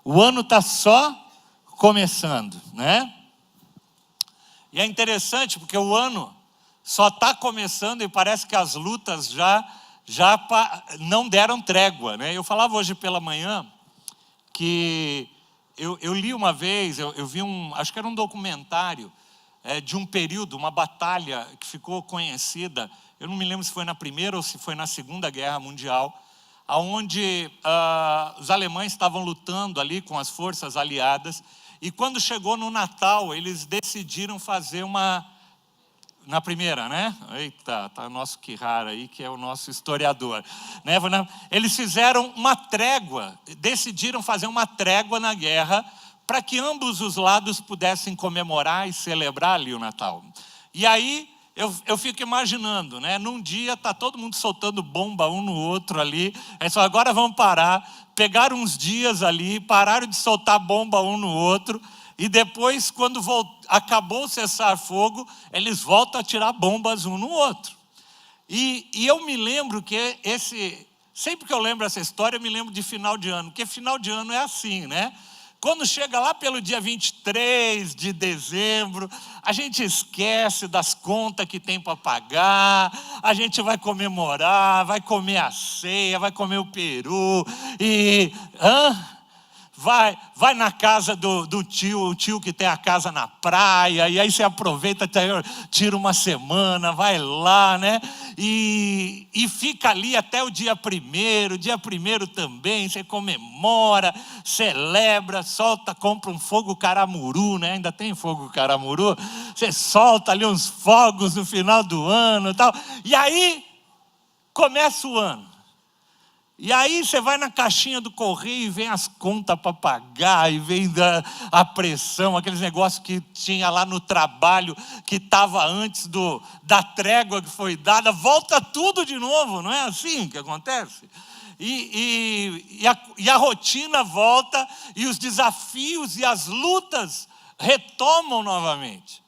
O ano está só começando, né? E é interessante porque o ano só está começando e parece que as lutas já não deram trégua, né? Eu falava hoje pela manhã que eu li uma vez, eu vi acho que era um documentário de um período, uma batalha que ficou conhecida, eu não me lembro se foi na Primeira ou se foi na Segunda Guerra Mundial, onde os alemães estavam lutando ali com as forças aliadas, e quando chegou no Natal, eles decidiram fazer na Primeira, né? Eita, tá o nosso Kihara aí, que é o nosso historiador. Né? Eles fizeram uma trégua, decidiram fazer uma trégua na guerra, para que ambos os lados pudessem comemorar e celebrar ali o Natal. E aí, eu fico imaginando, né? Num dia está todo mundo soltando bomba um no outro ali, aí só agora vamos parar, pegaram uns dias ali, pararam de soltar bomba um no outro, e depois, quando acabou o cessar-fogo, eles voltam a tirar bombas um no outro. E eu me lembro que sempre que eu lembro essa história, eu me lembro de final de ano, porque final de ano é assim, né? Quando chega lá pelo dia 23 de dezembro, a gente esquece das contas que tem para pagar, a gente vai comemorar, vai comer a ceia, vai comer o peru, e vai na casa do tio, o tio que tem a casa na praia, e aí você aproveita, tira uma semana, vai lá, né? E fica ali até o dia 1º, dia 1º também, você comemora, celebra, solta, compra um fogo caramuru, né? Ainda tem fogo caramuru, você solta ali uns fogos no final do ano e tal, e aí começa o ano. E aí você vai na caixinha do correio e vem as contas para pagar, e vem a pressão, aqueles negócios que tinha lá no trabalho, que estava antes da trégua que foi dada, volta tudo de novo, não é assim que acontece? E a rotina volta, e os desafios e as lutas retomam novamente.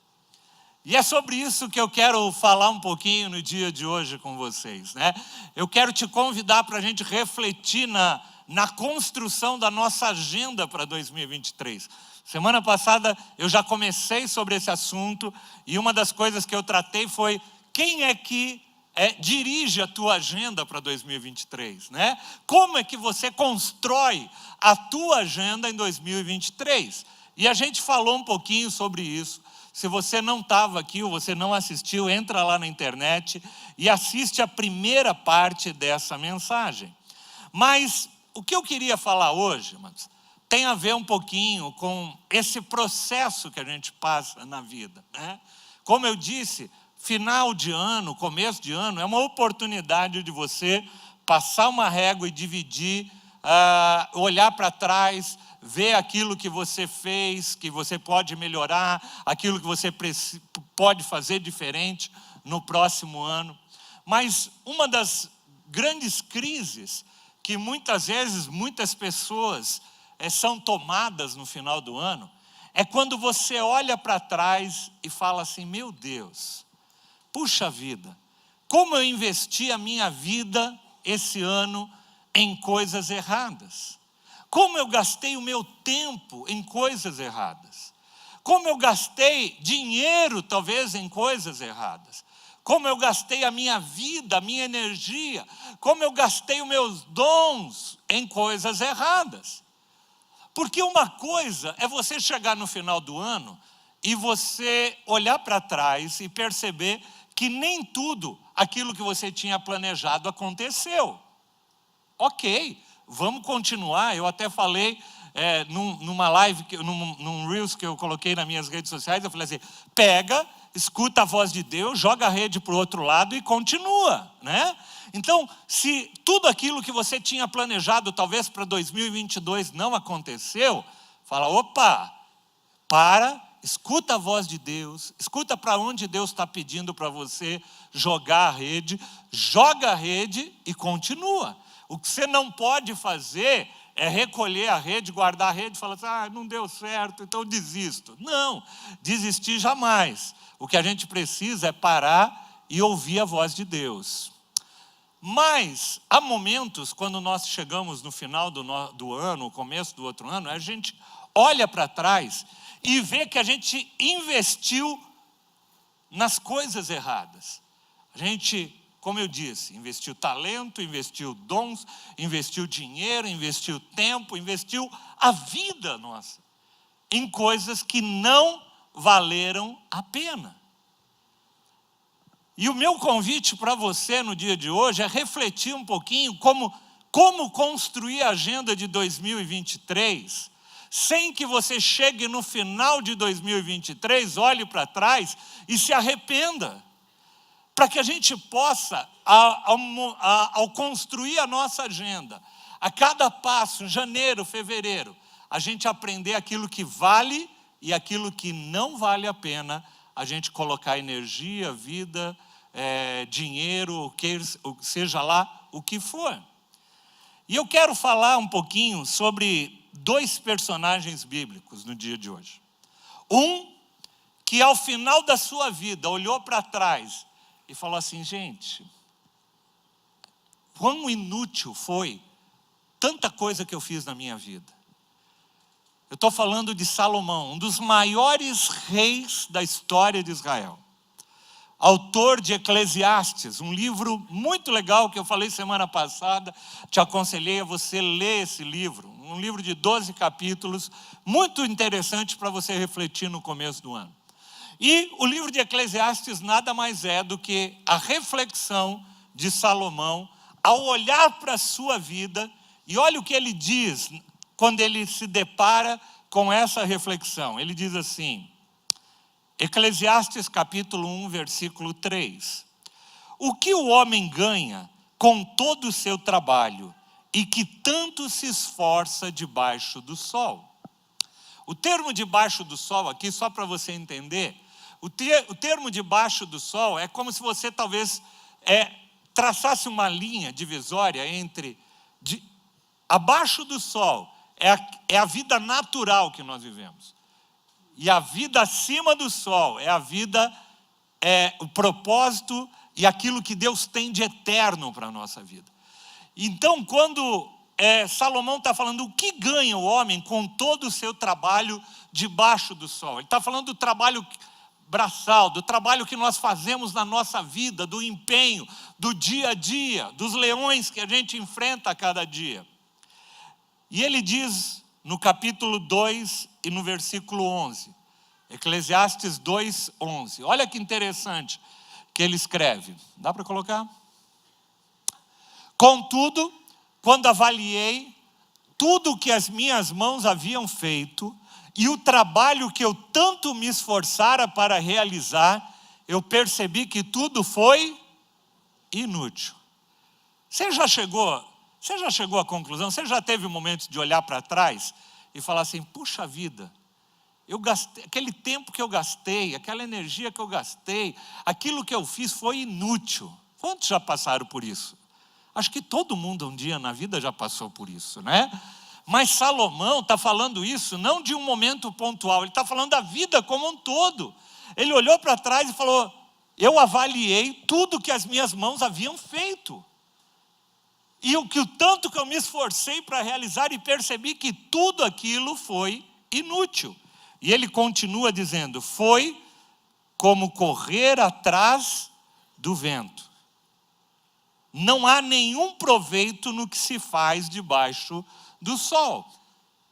E é sobre isso que eu quero falar um pouquinho no dia de hoje com vocês, né? Eu quero te convidar para a gente refletir na construção da nossa agenda para 2023. Semana passada eu já comecei sobre esse assunto, e uma das coisas que eu tratei foi quem é que dirige a tua agenda para 2023, né? Como é que você constrói a tua agenda em 2023? E a gente falou um pouquinho sobre isso. Se você não estava aqui ou você não assistiu, entra lá na internet e assiste a primeira parte dessa mensagem. Mas o que eu queria falar hoje, irmãos, tem a ver um pouquinho com esse processo que a gente passa na vida, né? Como eu disse, final de ano, começo de ano, é uma oportunidade de você passar uma régua e dividir, olhar para trás, ver aquilo que você fez, que você pode melhorar, aquilo que você pode fazer diferente no próximo ano. Mas uma das grandes crises que muitas vezes muitas pessoas são tomadas no final do ano, é quando você olha para trás e fala assim: meu Deus, puxa vida, como eu investi a minha vida esse ano em coisas erradas. Como eu gastei o meu tempo em coisas erradas. Como eu gastei dinheiro, talvez, em coisas erradas. Como eu gastei a minha vida, a minha energia. Como eu gastei os meus dons em coisas erradas. Porque uma coisa é você chegar no final do ano e você olhar para trás e perceber que nem tudo aquilo que você tinha planejado aconteceu. Ok, vamos continuar. Eu até falei numa live, num Reels que eu coloquei nas minhas redes sociais, eu falei assim: pega, escuta a voz de Deus, joga a rede para o outro lado e continua, né? Então, se tudo aquilo que você tinha planejado, talvez para 2022 não aconteceu, fala: opa, escuta a voz de Deus, escuta para onde Deus está pedindo para você jogar a rede, joga a rede e continua. O que você não pode fazer é recolher a rede, guardar a rede e falar assim: não deu certo, então desisto. Não, desistir jamais. O que a gente precisa é parar e ouvir a voz de Deus. Mas há momentos, quando nós chegamos no final do ano, começo do outro ano, a gente olha para trás e vê que a gente investiu nas coisas erradas. A gente, como eu disse, investiu talento, investiu dons, investiu dinheiro, investiu tempo, investiu a vida nossa em coisas que não valeram a pena. E o meu convite para você no dia de hoje é refletir um pouquinho como construir a agenda de 2023, sem que você chegue no final de 2023, olhe para trás e se arrependa. Para que a gente possa, ao construir a nossa agenda, a cada passo, em janeiro, fevereiro, a gente aprender aquilo que vale e aquilo que não vale a pena, a gente colocar energia, vida, dinheiro, seja lá o que for. E eu quero falar um pouquinho sobre 2 personagens bíblicos no dia de hoje. Um que ao final da sua vida olhou para trás e falou assim: gente, quão inútil foi tanta coisa que eu fiz na minha vida. Eu estou falando de Salomão, um dos maiores reis da história de Israel. Autor de Eclesiastes, um livro muito legal que eu falei semana passada, te aconselhei a você ler esse livro. Um livro de 12 capítulos, muito interessante para você refletir no começo do ano. E o livro de Eclesiastes nada mais é do que a reflexão de Salomão ao olhar para a sua vida, e olha o que ele diz quando ele se depara com essa reflexão. Ele diz assim, Eclesiastes capítulo 1, versículo 3. O que o homem ganha com todo o seu trabalho e que tanto se esforça debaixo do sol? O termo debaixo do sol aqui, só para você entender, o termo debaixo do sol é como se você talvez traçasse uma linha divisória entre abaixo do sol é a vida natural que nós vivemos. E a vida acima do sol é a vida, o propósito e aquilo que Deus tem de eterno para a nossa vida. Então, quando Salomão está falando o que ganha o homem com todo o seu trabalho debaixo do sol. Ele está falando do trabalho braçal, do trabalho que nós fazemos na nossa vida, do empenho, do dia a dia, dos leões que a gente enfrenta a cada dia. E ele diz no capítulo 2 e no versículo 11, Eclesiastes 2, 11. Olha que interessante que ele escreve. Dá para colocar? Contudo, quando avaliei tudo o que as minhas mãos haviam feito e o trabalho que eu tanto me esforçara para realizar, eu percebi que tudo foi inútil. Você já chegou à conclusão? Você já teve um momento de olhar para trás e falar assim, puxa vida, eu gastei, aquele tempo que eu gastei, aquela energia que eu gastei, aquilo que eu fiz foi inútil. Quantos já passaram por isso? Acho que todo mundo um dia na vida já passou por isso, né? Mas Salomão está falando isso não de um momento pontual, ele está falando da vida como um todo. Ele olhou para trás e falou, eu avaliei tudo que as minhas mãos haviam feito. E o tanto que eu me esforcei para realizar e percebi que tudo aquilo foi inútil. E ele continua dizendo, foi como correr atrás do vento. Não há nenhum proveito no que se faz debaixo do sol.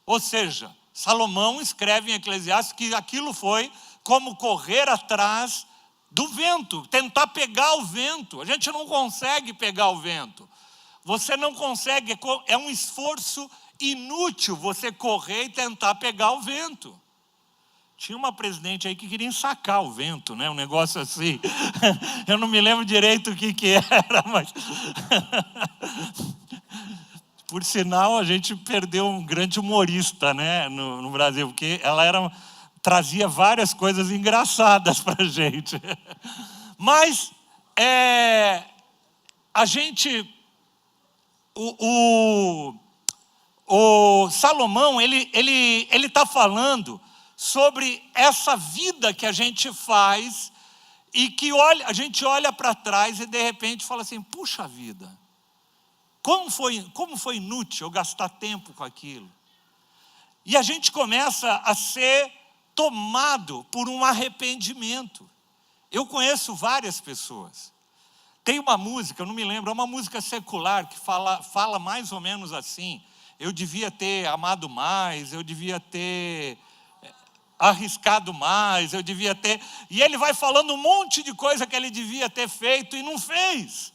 Ou seja, Salomão escreve em Eclesiastes que aquilo foi como correr atrás do vento, tentar pegar o vento. A gente não consegue pegar o vento. Você não consegue, é um esforço inútil você correr e tentar pegar o vento. Tinha uma presidente aí que queria ensacar o vento, né? Um negócio assim. Eu não me lembro direito o que era, mas... Por sinal, a gente perdeu um grande humorista, né? No Brasil, porque ela trazia várias coisas engraçadas para a gente. Mas, a gente... O Salomão, ele está falando sobre essa vida que a gente faz e que a gente olha para trás e de repente fala assim, puxa vida, Como foi inútil eu gastar tempo com aquilo? E a gente começa a ser tomado por um arrependimento. Eu conheço várias pessoas. Tem uma música, eu não me lembro, é uma música secular que fala mais ou menos assim: eu devia ter amado mais, eu devia ter arriscado mais, eu devia ter... E ele vai falando um monte de coisa que ele devia ter feito e não fez.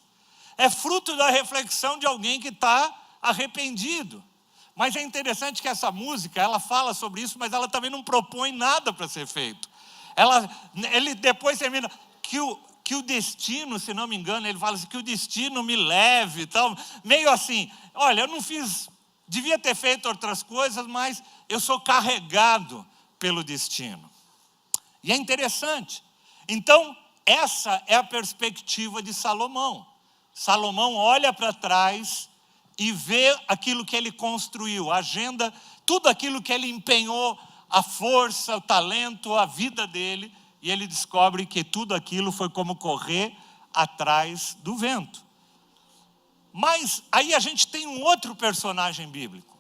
É fruto da reflexão de alguém que está arrependido. Mas é interessante que essa música, ela fala sobre isso, mas ela também não propõe nada para ser feito. Ele depois termina que o destino, se não me engano, ele fala assim, que o destino me leve e tal. Meio assim, olha, eu não fiz, devia ter feito outras coisas, mas eu sou carregado pelo destino. E é interessante. Então, essa é a perspectiva de Salomão. Salomão olha para trás e vê aquilo que ele construiu, a agenda, tudo aquilo que ele empenhou, a força, o talento, a vida dele, e ele descobre que tudo aquilo foi como correr atrás do vento. Mas aí a gente tem um outro personagem bíblico,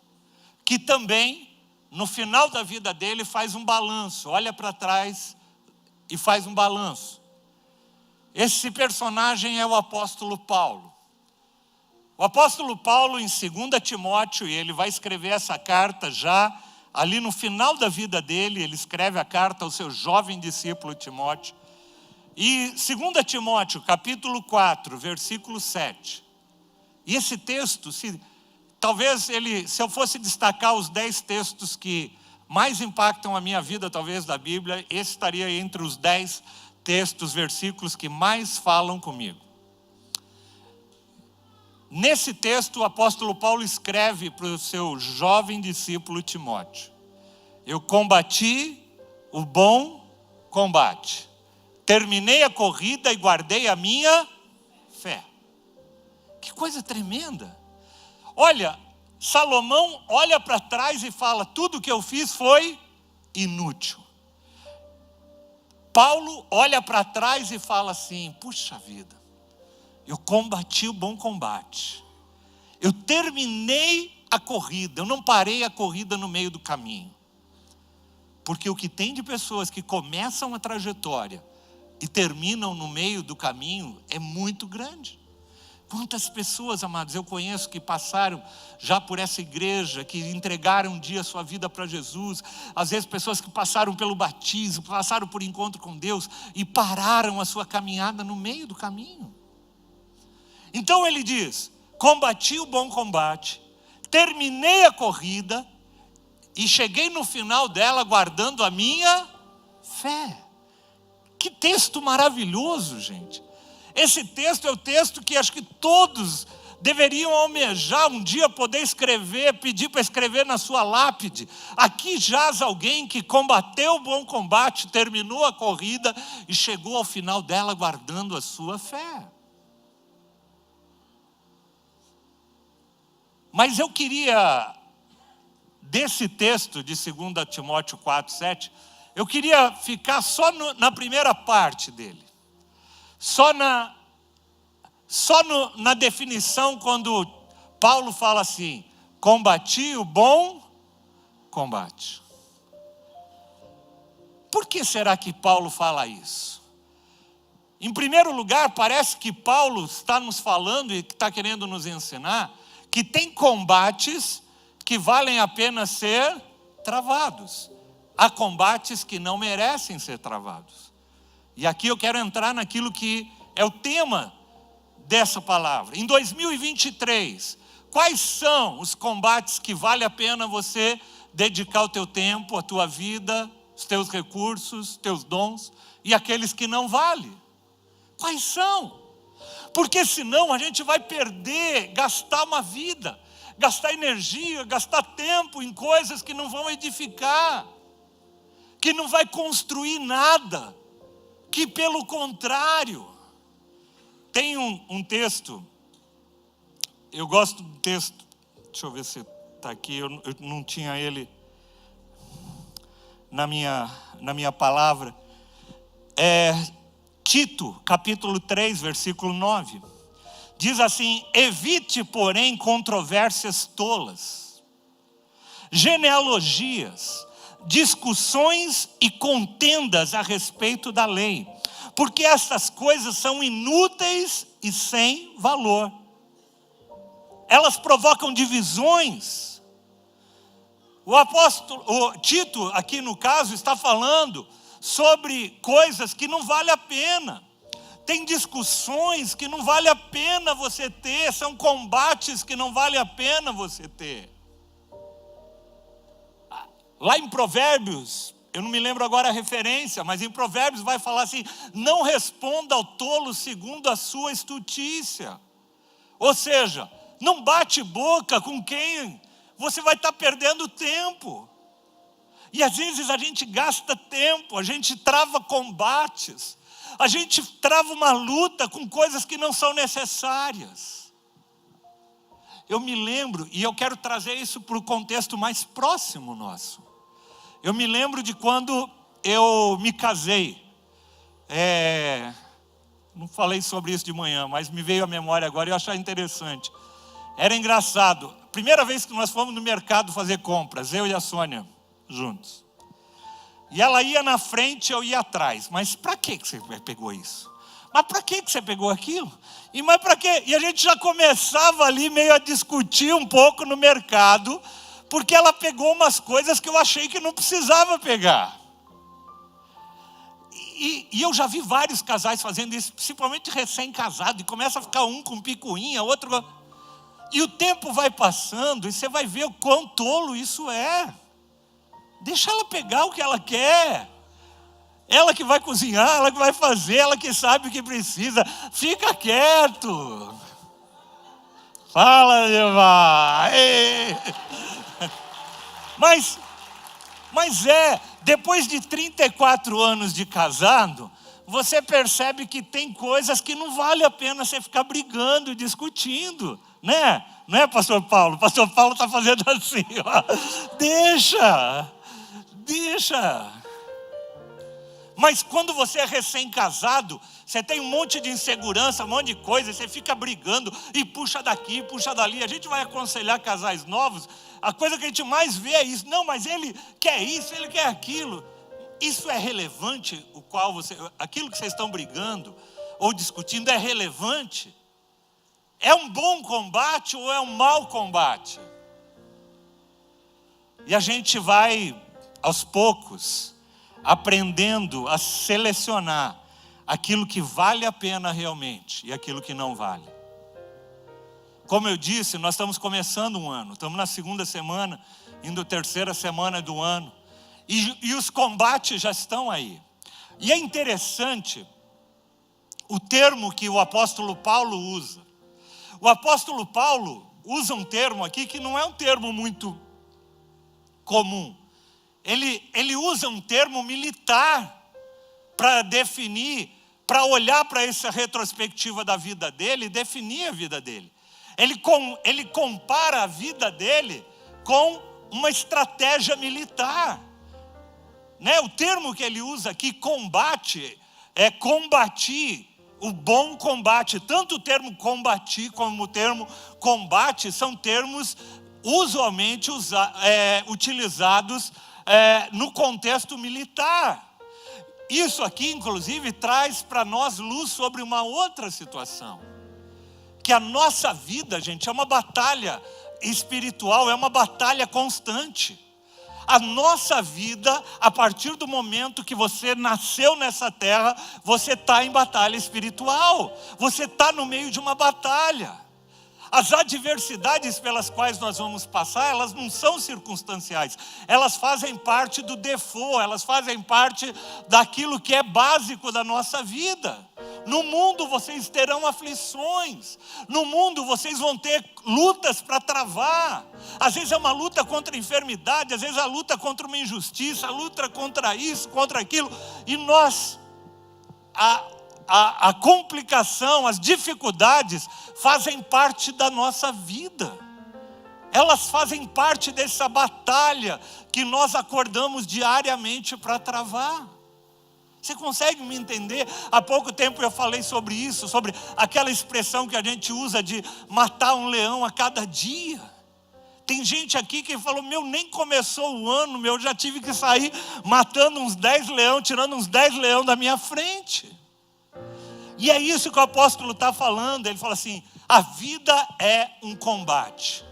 que também, no final da vida dele, faz um balanço, olha para trás e faz um balanço. Esse personagem é o apóstolo Paulo. O apóstolo Paulo, em 2 Timóteo, e ele vai escrever essa carta já, ali no final da vida dele, ele escreve a carta ao seu jovem discípulo Timóteo. E 2 Timóteo, capítulo 4, versículo 7. E esse texto, se eu fosse destacar os 10 textos que mais impactam a minha vida, talvez, da Bíblia, esse estaria entre os 10 textos, versículos que mais falam comigo. Nesse texto, o apóstolo Paulo escreve para o seu jovem discípulo Timóteo: eu combati o bom combate, terminei a corrida e guardei a minha fé. Que coisa tremenda! Olha, Salomão olha para trás e fala, tudo que eu fiz foi inútil. Paulo olha para trás e fala assim, puxa vida, eu combati o bom combate, eu terminei a corrida, eu não parei a corrida no meio do caminho. Porque o que tem de pessoas que começam a trajetória e terminam no meio do caminho é muito grande. Quantas pessoas, amados, eu conheço que passaram já por essa igreja, que entregaram um dia a sua vida para Jesus. Às vezes pessoas que passaram pelo batismo, passaram por encontro com Deus e pararam a sua caminhada no meio do caminho. Então ele diz, combati o bom combate, terminei a corrida e cheguei no final dela guardando a minha fé. Que texto maravilhoso, gente. Esse texto é o texto que acho que todos deveriam almejar um dia poder escrever, pedir para escrever na sua lápide. Aqui jaz alguém que combateu o bom combate, terminou a corrida e chegou ao final dela guardando a sua fé. Mas eu queria, desse texto de 2 Timóteo 4, 7, eu queria ficar só na primeira parte dele. Só na definição, quando Paulo fala assim, combati o bom combate. Por que será que Paulo fala isso? Em primeiro lugar, parece que Paulo está nos falando e está querendo nos ensinar que tem combates que valem a pena ser travados. Há combates que não merecem ser travados. E aqui eu quero entrar naquilo que é o tema dessa palavra. Em 2023, quais são os combates que vale a pena você dedicar o teu tempo, a tua vida, os teus recursos, os teus dons, e aqueles que não vale? Quais são? Porque senão a gente vai perder, gastar uma vida, gastar energia, gastar tempo em coisas que não vão edificar, que não vai construir nada, que pelo contrário. Tem um texto, eu gosto do texto, deixa eu ver se está aqui, eu não tinha ele na minha palavra. Tito, capítulo 3, versículo 9. Diz assim: evite, porém, controvérsias tolas, genealogias, discussões e contendas a respeito da lei, porque estas coisas são inúteis e sem valor. Elas provocam divisões. O Tito, aqui no caso, está falando sobre coisas que não vale a pena. Tem discussões que não vale a pena você ter, são combates que não vale a pena você ter. Lá em Provérbios, eu não me lembro agora a referência, mas em Provérbios vai falar assim: não responda ao tolo segundo a sua estutícia. Ou seja, não bate boca com quem você vai estar perdendo tempo. E às vezes a gente gasta tempo, a gente trava combates, a gente trava uma luta com coisas que não são necessárias. Eu me lembro, e eu quero trazer isso para o contexto mais próximo nosso. Eu me lembro de quando eu me casei. Não falei sobre isso de manhã, mas me veio à memória agora e eu achei interessante. Era engraçado. Primeira vez que nós fomos no mercado fazer compras, eu e a Sônia juntos. E ela ia na frente, eu ia atrás. Mas para que você pegou isso? Mas para que você pegou aquilo? Mas para quê? E a gente já começava ali meio a discutir um pouco no mercado, porque ela pegou umas coisas que eu achei que não precisava pegar. E eu já vi vários casais fazendo isso, principalmente recém-casado, e começa a ficar um com picuinha, outro... E o tempo vai passando, e você vai ver o quão tolo isso é. Deixa ela pegar o que ela quer. Ela que vai cozinhar, ela que vai fazer, ela que sabe o que precisa. Fica quieto. Fala, Eva. Mas depois de 34 anos de casado, você percebe que tem coisas que não vale a pena você ficar brigando e discutindo, né? Não é, pastor Paulo? Pastor Paulo está fazendo assim, ó. Deixa. Mas quando você é recém-casado, você tem um monte de insegurança, um monte de coisa, você fica brigando e puxa daqui, puxa dali. A gente vai aconselhar casais novos, a coisa que a gente mais vê é isso. Não, mas ele quer isso, ele quer aquilo. Isso é relevante, aquilo que vocês estão brigando ou discutindo é relevante? É um bom combate ou é um mau combate? E a gente vai, aos poucos, aprendendo a selecionar aquilo que vale a pena realmente e aquilo que não vale. Como eu disse, nós estamos começando um ano, estamos na segunda semana, indo terceira semana do ano, e os combates já estão aí. E é interessante o termo que o apóstolo Paulo usa. O apóstolo Paulo usa um termo aqui que não é um termo muito comum. Ele usa um termo militar para definir, para olhar para essa retrospectiva da vida dele e definir a vida dele. Ele compara a vida dele com uma estratégia militar. Né? O termo que ele usa aqui, combate, é combatir, o bom combate. Tanto o termo combatir como o termo combate são termos usualmente utilizados no contexto militar. Isso aqui, inclusive, traz para nós luz sobre uma outra situação. Que a nossa vida, gente, é uma batalha espiritual, é uma batalha constante. A nossa vida, a partir do momento que você nasceu nessa terra, você está em batalha espiritual. Você está no meio de uma batalha. As adversidades pelas quais nós vamos passar, elas não são circunstanciais. Elas fazem parte do default, elas fazem parte daquilo que é básico da nossa vida. No mundo vocês terão aflições. No mundo vocês vão ter lutas para travar. Às vezes é uma luta contra a enfermidade, às vezes é a luta contra uma injustiça, a luta contra isso, contra aquilo. E nós, a complicação, as dificuldades fazem parte da nossa vida. Elas fazem parte dessa batalha que nós acordamos diariamente para travar. Você consegue me entender? Há pouco tempo eu falei sobre isso, sobre aquela expressão que a gente usa de matar um leão a cada dia. Tem gente aqui que falou, nem começou o ano, eu já tive que sair matando uns 10 leões, tirando uns 10 leões da minha frente. E é isso que o apóstolo está falando. Ele fala assim, a vida é um combate.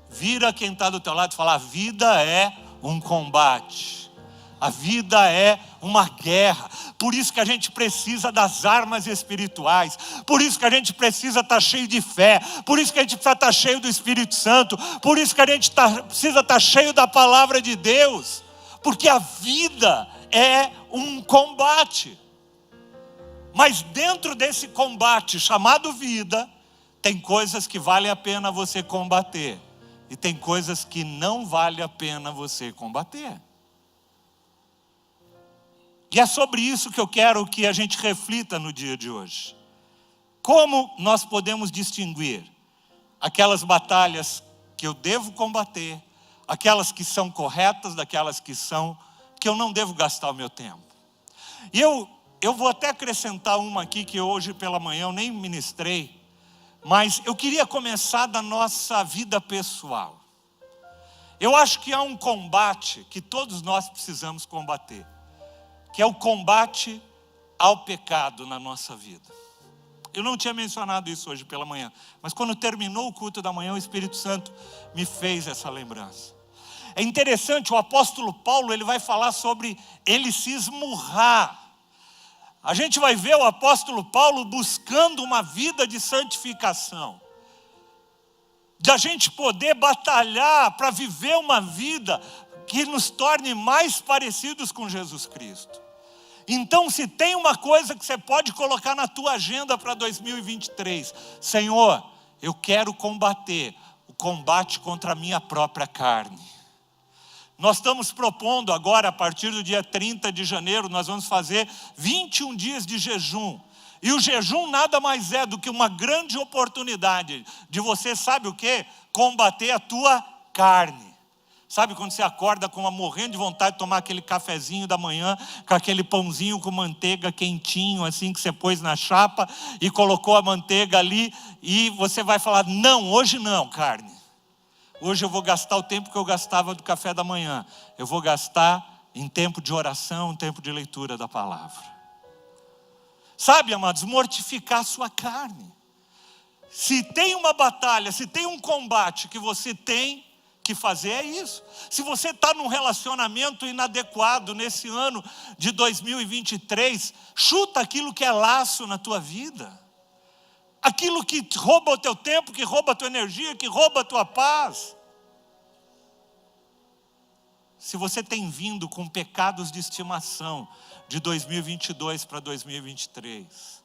Vira quem está do teu lado e fala, a vida é um combate. A vida é uma guerra. Por isso que a gente precisa das armas espirituais. Por isso que a gente precisa estar cheio de fé. Por isso que a gente precisa estar cheio do Espírito Santo. Por isso que a gente precisa estar cheio da palavra de Deus. Porque a vida é um combate. Mas dentro desse combate chamado vida, tem coisas que vale a pena você combater. E tem coisas que não vale a pena você combater. E é sobre isso que eu quero que a gente reflita no dia de hoje. Como nós podemos distinguir aquelas batalhas que eu devo combater, aquelas que são corretas, daquelas que eu não devo gastar o meu tempo. E eu vou até acrescentar uma aqui que hoje pela manhã eu nem ministrei, mas eu queria começar da nossa vida pessoal. Eu acho que há um combate que todos nós precisamos combater, que é o combate ao pecado na nossa vida. Eu não tinha mencionado isso hoje pela manhã, mas quando terminou o culto da manhã, o Espírito Santo me fez essa lembrança. É interessante, o apóstolo Paulo, ele vai falar sobre ele se esmurrar. A gente vai ver o apóstolo Paulo buscando uma vida de santificação. De a gente poder batalhar para viver uma vida que nos torne mais parecidos com Jesus Cristo. Então, se tem uma coisa que você pode colocar na tua agenda para 2023, Senhor, eu quero combater o combate contra a minha própria carne. Nós estamos propondo agora, a partir do dia 30 de janeiro, nós vamos fazer 21 dias de jejum. E o jejum nada mais é do que uma grande oportunidade de você, sabe o quê? Combater a tua carne. Sabe quando você acorda morrendo de vontade de tomar aquele cafezinho da manhã, com aquele pãozinho com manteiga quentinho, assim que você pôs na chapa e colocou a manteiga ali, e você vai falar, não, hoje não, carne. Hoje eu vou gastar o tempo que eu gastava do café da manhã. Eu vou gastar em tempo de oração, em tempo de leitura da palavra. Sabe, amados, mortificar a sua carne. Se tem uma batalha, se tem um combate que você tem que fazer, é isso. Se você está num relacionamento inadequado nesse ano de 2023, chuta aquilo que é laço na tua vida. Aquilo que rouba o teu tempo, que rouba a tua energia, que rouba a tua paz. Se você tem vindo com pecados de estimação de 2022 para 2023,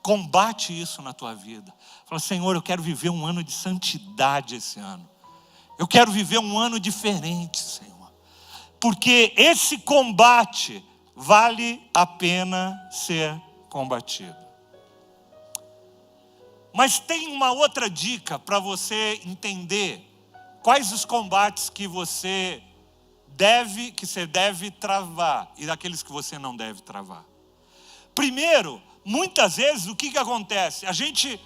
combate isso na tua vida. Fala, Senhor, eu quero viver um ano de santidade esse ano. Eu quero viver um ano diferente, Senhor. Porque esse combate vale a pena ser combatido. Mas tem uma outra dica para você entender quais os combates que você deve travar e daqueles que você não deve travar. Primeiro, muitas vezes o que acontece? A gente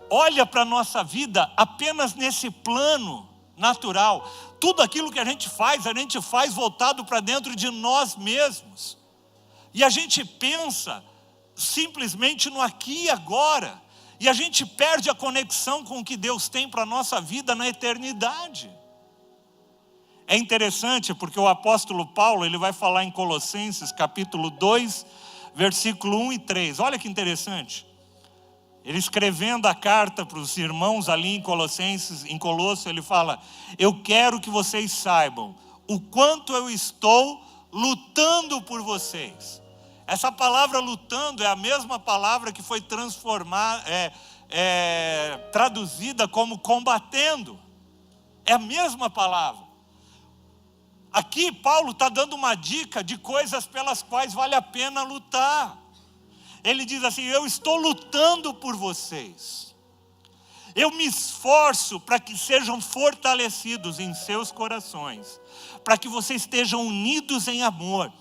olha para a nossa vida apenas nesse plano natural. Tudo aquilo que a gente faz voltado para dentro de nós mesmos. E a gente pensa simplesmente no aqui e agora. E a gente perde a conexão com o que Deus tem para a nossa vida na eternidade. É interessante porque o apóstolo Paulo, ele vai falar em Colossenses capítulo 2, versículo 1 e 3. Olha que interessante. Ele escrevendo a carta para os irmãos ali em Colossenses, em Colosso, ele fala, eu quero que vocês saibam o quanto eu estou lutando por vocês. Essa palavra lutando é a mesma palavra que foi traduzida como combatendo. É a mesma palavra. Aqui Paulo está dando uma dica de coisas pelas quais vale a pena lutar. Ele diz assim, eu estou lutando por vocês. Eu me esforço para que sejam fortalecidos em seus corações. Para que vocês estejam unidos em amor.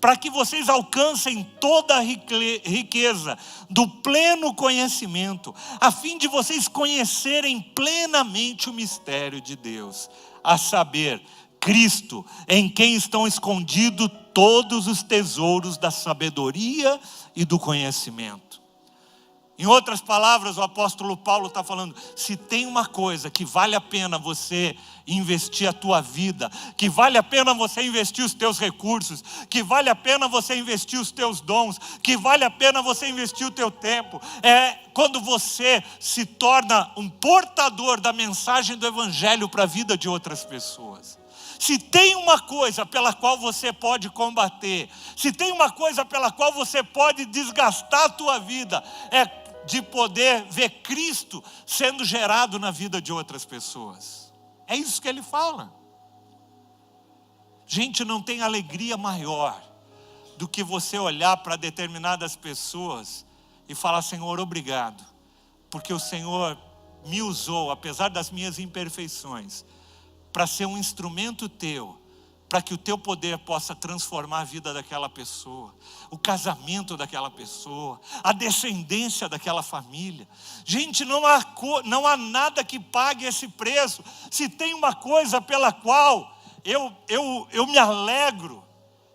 para que vocês alcancem toda a riqueza do pleno conhecimento, a fim de vocês conhecerem plenamente o mistério de Deus, a saber, Cristo, em quem estão escondidos todos os tesouros da sabedoria e do conhecimento. Em outras palavras, o apóstolo Paulo está falando, se tem uma coisa que vale a pena você investir a tua vida, que vale a pena você investir os teus recursos, que vale a pena você investir os teus dons, que vale a pena você investir o teu tempo, é quando você se torna um portador da mensagem do evangelho para a vida de outras pessoas. Se tem uma coisa pela qual você pode combater, se tem uma coisa pela qual você pode desgastar a tua vida, é de poder ver Cristo sendo gerado na vida de outras pessoas. É isso que ele fala. Gente, não tem alegria maior do que você olhar para determinadas pessoas e falar, Senhor, obrigado, porque o Senhor me usou, apesar das minhas imperfeições, para ser um instrumento teu, para que o teu poder possa transformar a vida daquela pessoa, o casamento daquela pessoa, a descendência daquela família. Gente, não há nada que pague esse preço. Se tem uma coisa pela qual eu me alegro,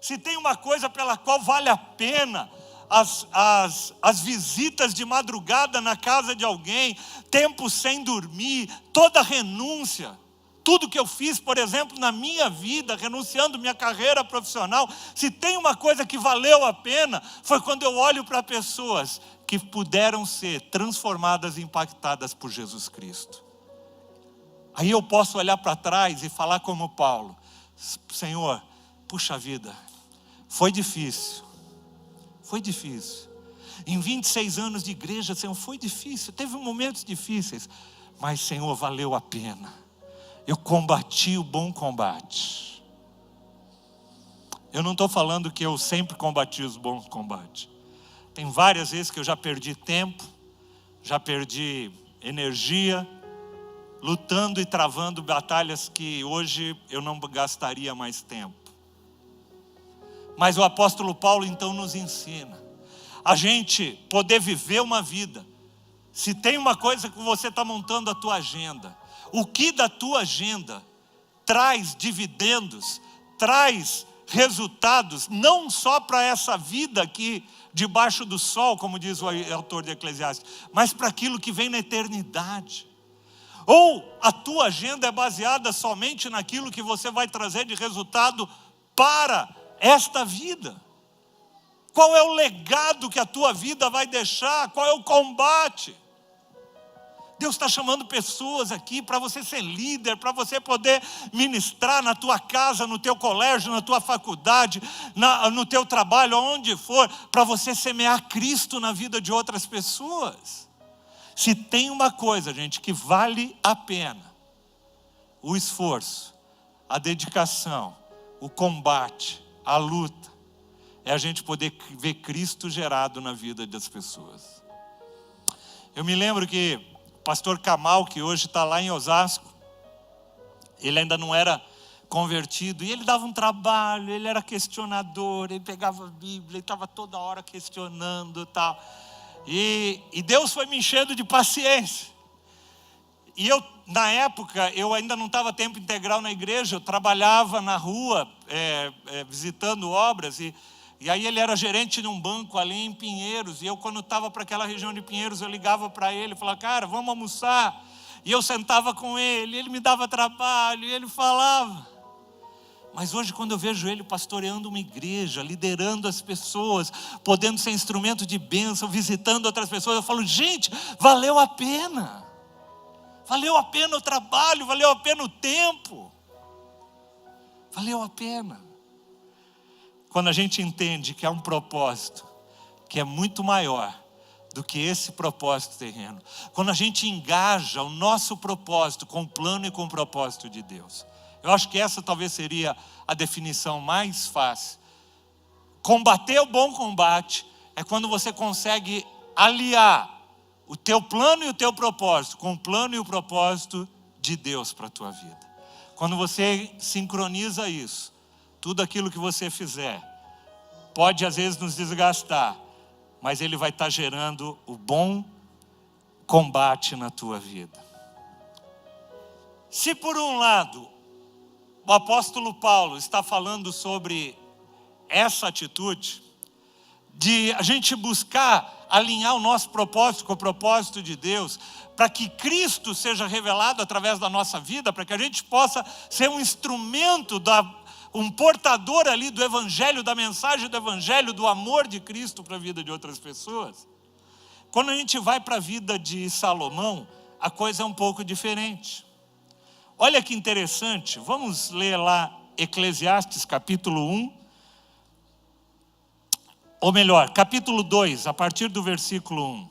se tem uma coisa pela qual vale a pena as visitas de madrugada na casa de alguém, tempo sem dormir, toda renúncia, tudo que eu fiz, por exemplo, na minha vida, renunciando minha carreira profissional, se tem uma coisa que valeu a pena, foi quando eu olho para pessoas que puderam ser transformadas e impactadas por Jesus Cristo. Aí eu posso olhar para trás e falar como Paulo, Senhor, puxa vida, foi difícil. Em 26 anos de igreja, Senhor, foi difícil, teve momentos difíceis, mas Senhor, valeu a pena. Eu combati o bom combate. Eu não estou falando que eu sempre combati os bons combates. Tem várias vezes que eu já perdi tempo, já perdi energia, lutando e travando batalhas que hoje eu não gastaria mais tempo. Mas o apóstolo Paulo então nos ensina a gente poder viver uma vida. Se tem uma coisa que você está montando a tua agenda, o que da tua agenda traz dividendos, traz resultados, não só para essa vida aqui debaixo do sol, como diz o autor de Eclesiastes, mas para aquilo que vem na eternidade. Ou a tua agenda é baseada somente naquilo que você vai trazer de resultado para esta vida? Qual é o legado que a tua vida vai deixar? Qual é o combate? Deus está chamando pessoas aqui para você ser líder, para você poder ministrar na tua casa, no teu colégio, na tua faculdade, no teu trabalho, aonde for, para você semear Cristo na vida de outras pessoas. Se tem uma coisa, gente, que vale a pena, o esforço, a dedicação, o combate, a luta, é a gente poder ver Cristo gerado na vida das pessoas. Eu me lembro que pastor Kamal, que hoje está lá em Osasco, ele ainda não era convertido, e ele dava um trabalho, ele era questionador, ele pegava a Bíblia, ele estava toda hora questionando e tal. E Deus foi me enchendo de paciência. E eu, na época, eu ainda não estava tempo integral na igreja, eu trabalhava na rua, visitando obras, e aí ele era gerente de um banco ali em Pinheiros, e eu quando estava para aquela região de Pinheiros, eu ligava para ele, falava, cara, vamos almoçar, e eu sentava com ele me dava trabalho, e ele falava. Mas hoje quando eu vejo ele pastoreando uma igreja, liderando as pessoas, podendo ser instrumento de bênção, visitando outras pessoas, eu falo, gente, valeu a pena o trabalho, valeu a pena o tempo, valeu a pena. Quando a gente entende que há um propósito que é muito maior do que esse propósito terreno, quando a gente engaja o nosso propósito com o plano e com o propósito de Deus, eu acho que essa talvez seria a definição mais fácil. Combater o bom combate é quando você consegue aliar o teu plano e o teu propósito com o plano e o propósito de Deus para a tua vida. Quando você sincroniza isso, tudo aquilo que você fizer pode às vezes nos desgastar, mas ele vai estar gerando o bom combate na tua vida. Se por um lado, o apóstolo Paulo está falando sobre essa atitude, de a gente buscar alinhar o nosso propósito com o propósito de Deus, para que Cristo seja revelado através da nossa vida, para que a gente possa ser um instrumento, um portador ali do Evangelho, da mensagem do Evangelho, do amor de Cristo para a vida de outras pessoas. Quando a gente vai para a vida de Salomão, a coisa é um pouco diferente. Olha que interessante, vamos ler lá Eclesiastes capítulo 1, ou melhor, capítulo 2, a partir do versículo 1.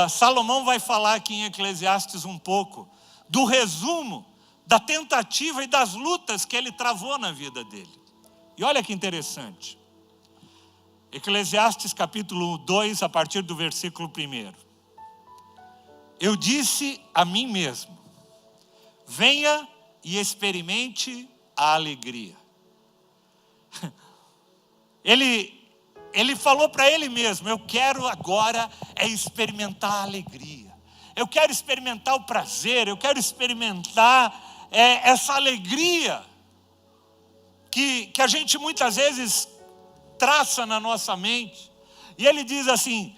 Salomão vai falar aqui em Eclesiastes um pouco do resumo da tentativa e das lutas que ele travou na vida dele. E olha que interessante. Eclesiastes capítulo 2, a partir do versículo 1. Eu disse a mim mesmo: venha e experimente a alegria. Ele falou para ele mesmo: eu quero agora experimentar a alegria. Eu quero experimentar o prazer, eu quero experimentar essa alegria que a gente muitas vezes traça na nossa mente. E ele diz assim: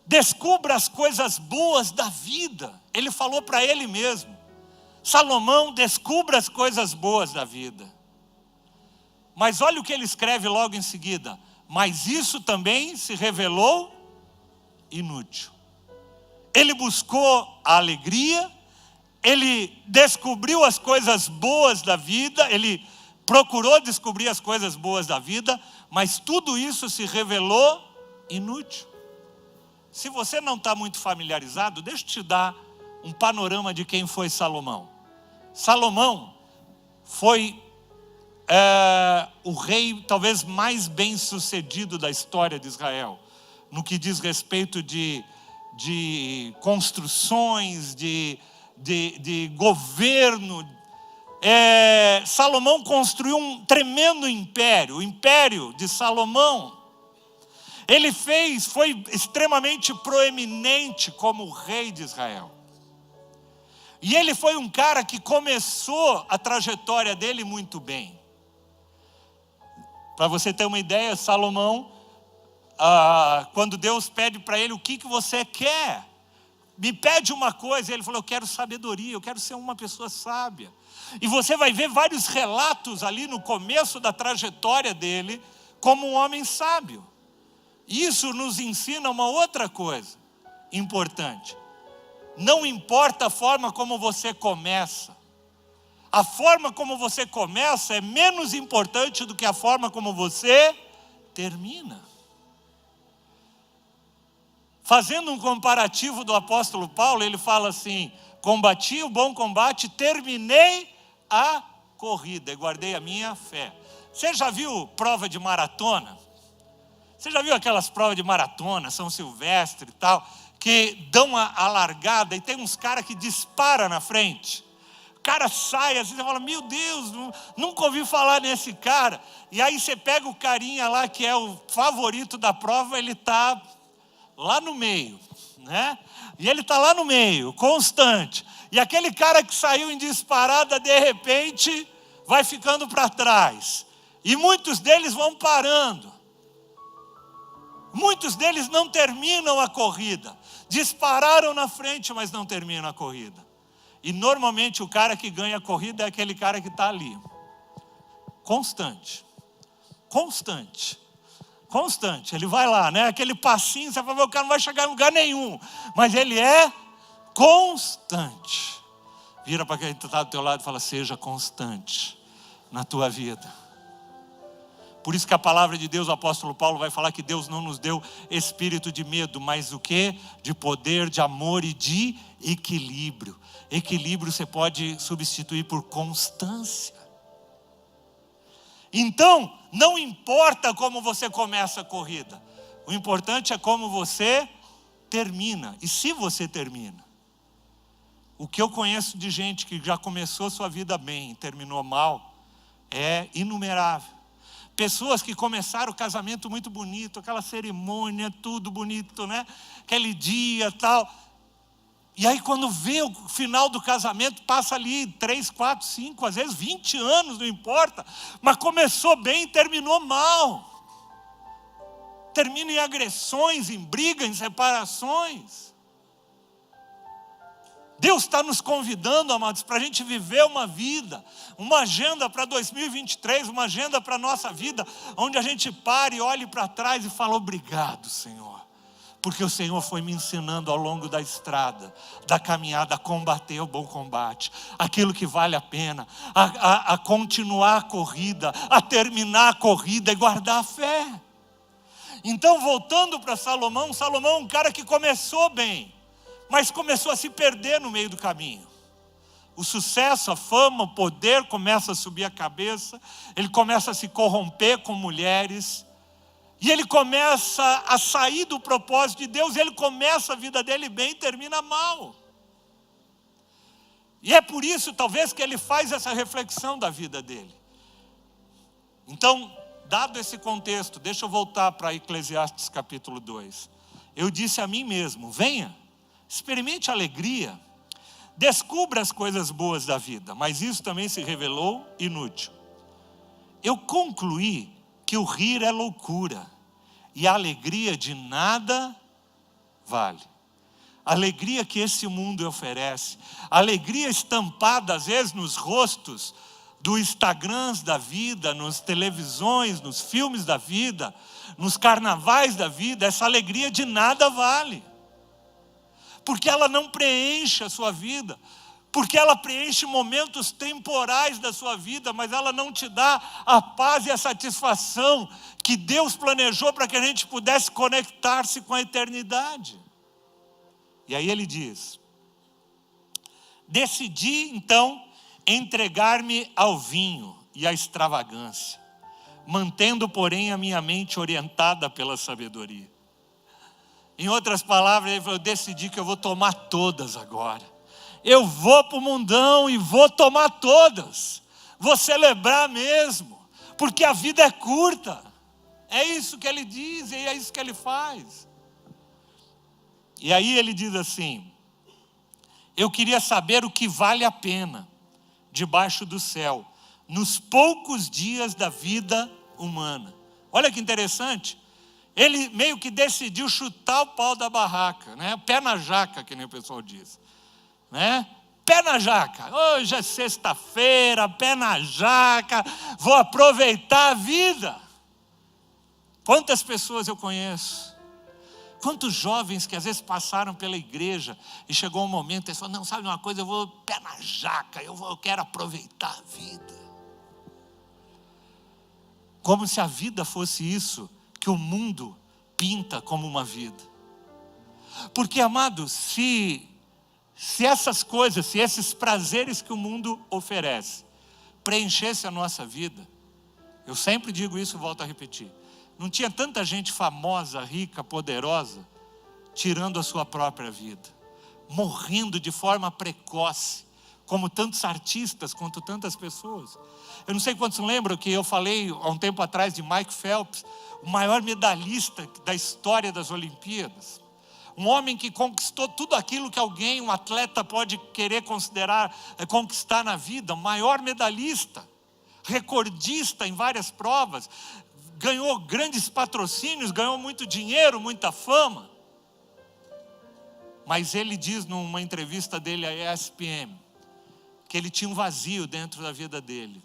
descubra as coisas boas da vida. Ele falou para ele mesmo. Salomão, descubra as coisas boas da vida. Mas olha o que ele escreve logo em seguida: mas isso também se revelou inútil. Ele buscou a alegria, ele descobriu as coisas boas da vida, ele procurou descobrir as coisas boas da vida, mas tudo isso se revelou inútil. Se você não está muito familiarizado, deixa eu te dar um panorama de quem foi Salomão. Salomão foi o rei talvez mais bem sucedido da história de Israel, no que diz respeito de construções, de governo. Salomão construiu um tremendo império, o império de Salomão. Ele foi extremamente proeminente como rei de Israel. E ele foi um cara que começou a trajetória dele muito bem. Para você ter uma ideia, Salomão, quando Deus pede para ele: o que você quer? Me pede uma coisa. Ele falou: eu quero sabedoria, eu quero ser uma pessoa sábia. E você vai ver vários relatos ali no começo da trajetória dele como um homem sábio. Isso nos ensina uma outra coisa importante. Não importa a forma como você começa. A forma como você começa é menos importante do que a forma como você termina. Fazendo um comparativo do apóstolo Paulo, ele fala assim: combati o bom combate, terminei a corrida e guardei a minha fé. Você já viu prova de maratona? Você já viu aquelas provas de maratona, São Silvestre e tal, que dão a largada e tem uns caras que disparam na frente? O cara sai assim, você fala: meu Deus, nunca ouvi falar nesse cara. E aí você pega o carinha lá que é o favorito da prova, ele está lá no meio, né? E ele está lá no meio, constante. E aquele cara que saiu em disparada, de repente, vai ficando para trás. E muitos deles vão parando. Muitos deles não terminam a corrida. Dispararam na frente, mas não terminam a corrida. E normalmente o cara que ganha a corrida é aquele cara que está ali. Constante. Constante. Constante. Ele vai lá, né? Aquele passinho, você vai ver, o cara não vai chegar em lugar nenhum. Mas ele é constante. Vira para quem está do teu lado e fala: seja constante na tua vida. Por isso que a palavra de Deus, o apóstolo Paulo vai falar que Deus não nos deu espírito de medo, mas o quê? De poder, de amor e de equilíbrio. Equilíbrio você pode substituir por constância. Então, não importa como você começa a corrida. O importante é como você termina. E se você termina? O que eu conheço de gente que já começou sua vida bem e terminou mal, é inumerável. Pessoas que começaram o casamento muito bonito, aquela cerimônia, tudo bonito, né? Aquele dia tal. E aí quando vê o final do casamento, passa ali 3, 4, 5, às vezes 20 anos, não importa. Mas começou bem e terminou mal. Termina em agressões, em brigas, em separações. Deus está nos convidando, amados, para a gente viver uma vida, uma agenda para 2023, uma agenda para a nossa vida, onde a gente pare e olhe para trás e fala: obrigado, Senhor, porque o Senhor foi me ensinando ao longo da estrada, da caminhada, a combater o bom combate, aquilo que vale a pena, a continuar a corrida, a terminar a corrida e guardar a fé. Então, voltando para Salomão, Salomão é um cara que começou bem, mas começou a se perder no meio do caminho. O sucesso, a fama, o poder começa a subir a cabeça, ele começa a se corromper com mulheres, e ele começa a sair do propósito de Deus, ele começa a vida dele bem e termina mal. E é por isso, talvez, que ele faz essa reflexão da vida dele. Então, dado esse contexto, deixa eu voltar para Eclesiastes capítulo 2. Eu disse a mim mesmo: venha, experimente a alegria, descubra as coisas boas da vida, mas isso também se revelou inútil. Eu concluí que o rir é loucura, e a alegria de nada vale. A alegria que esse mundo oferece, a alegria estampada às vezes nos rostos, dos Instagrams da vida, nas televisões, nos filmes da vida, nos carnavais da vida, essa alegria de nada vale. Porque ela não preenche a sua vida, porque ela preenche momentos temporais da sua vida, mas ela não te dá a paz e a satisfação que Deus planejou para que a gente pudesse conectar-se com a eternidade. E aí ele diz: decidi então entregar-me ao vinho e à extravagância, mantendo, porém, a minha mente orientada pela sabedoria. Em outras palavras, ele falou: eu decidi que eu vou tomar todas agora. Eu vou para o mundão e vou tomar todas. Vou celebrar mesmo, porque a vida é curta. É isso que ele diz e é isso que ele faz. E aí ele diz assim: eu queria saber o que vale a pena debaixo do céu, nos poucos dias da vida humana. Olha que interessante. Ele meio que decidiu chutar o pau da barraca, né? Pé na jaca, que nem o pessoal diz, né? Pé na jaca. Hoje é sexta-feira, pé na jaca, vou aproveitar a vida. Quantas pessoas eu conheço? Quantos jovens que às vezes passaram pela igreja e chegou um momento e falaram: não, sabe uma coisa, eu vou pé na jaca, eu quero aproveitar a vida. Como se a vida fosse isso que o mundo pinta como uma vida. Porque, amados, se essas coisas, se esses prazeres que o mundo oferece preenchesse a nossa vida, eu sempre digo isso e volto a repetir, não tinha tanta gente famosa, rica, poderosa, tirando a sua própria vida, morrendo de forma precoce, como tantos artistas, quanto tantas pessoas. Eu não sei quantos lembram que eu falei há um tempo atrás de Mike Phelps, o maior medalhista da história das Olimpíadas. Um homem que conquistou tudo aquilo que um atleta pode querer conquistar na vida. O maior medalhista, recordista em várias provas, ganhou grandes patrocínios, ganhou muito dinheiro, muita fama. Mas ele diz numa entrevista dele à ESPN, que ele tinha um vazio dentro da vida dele,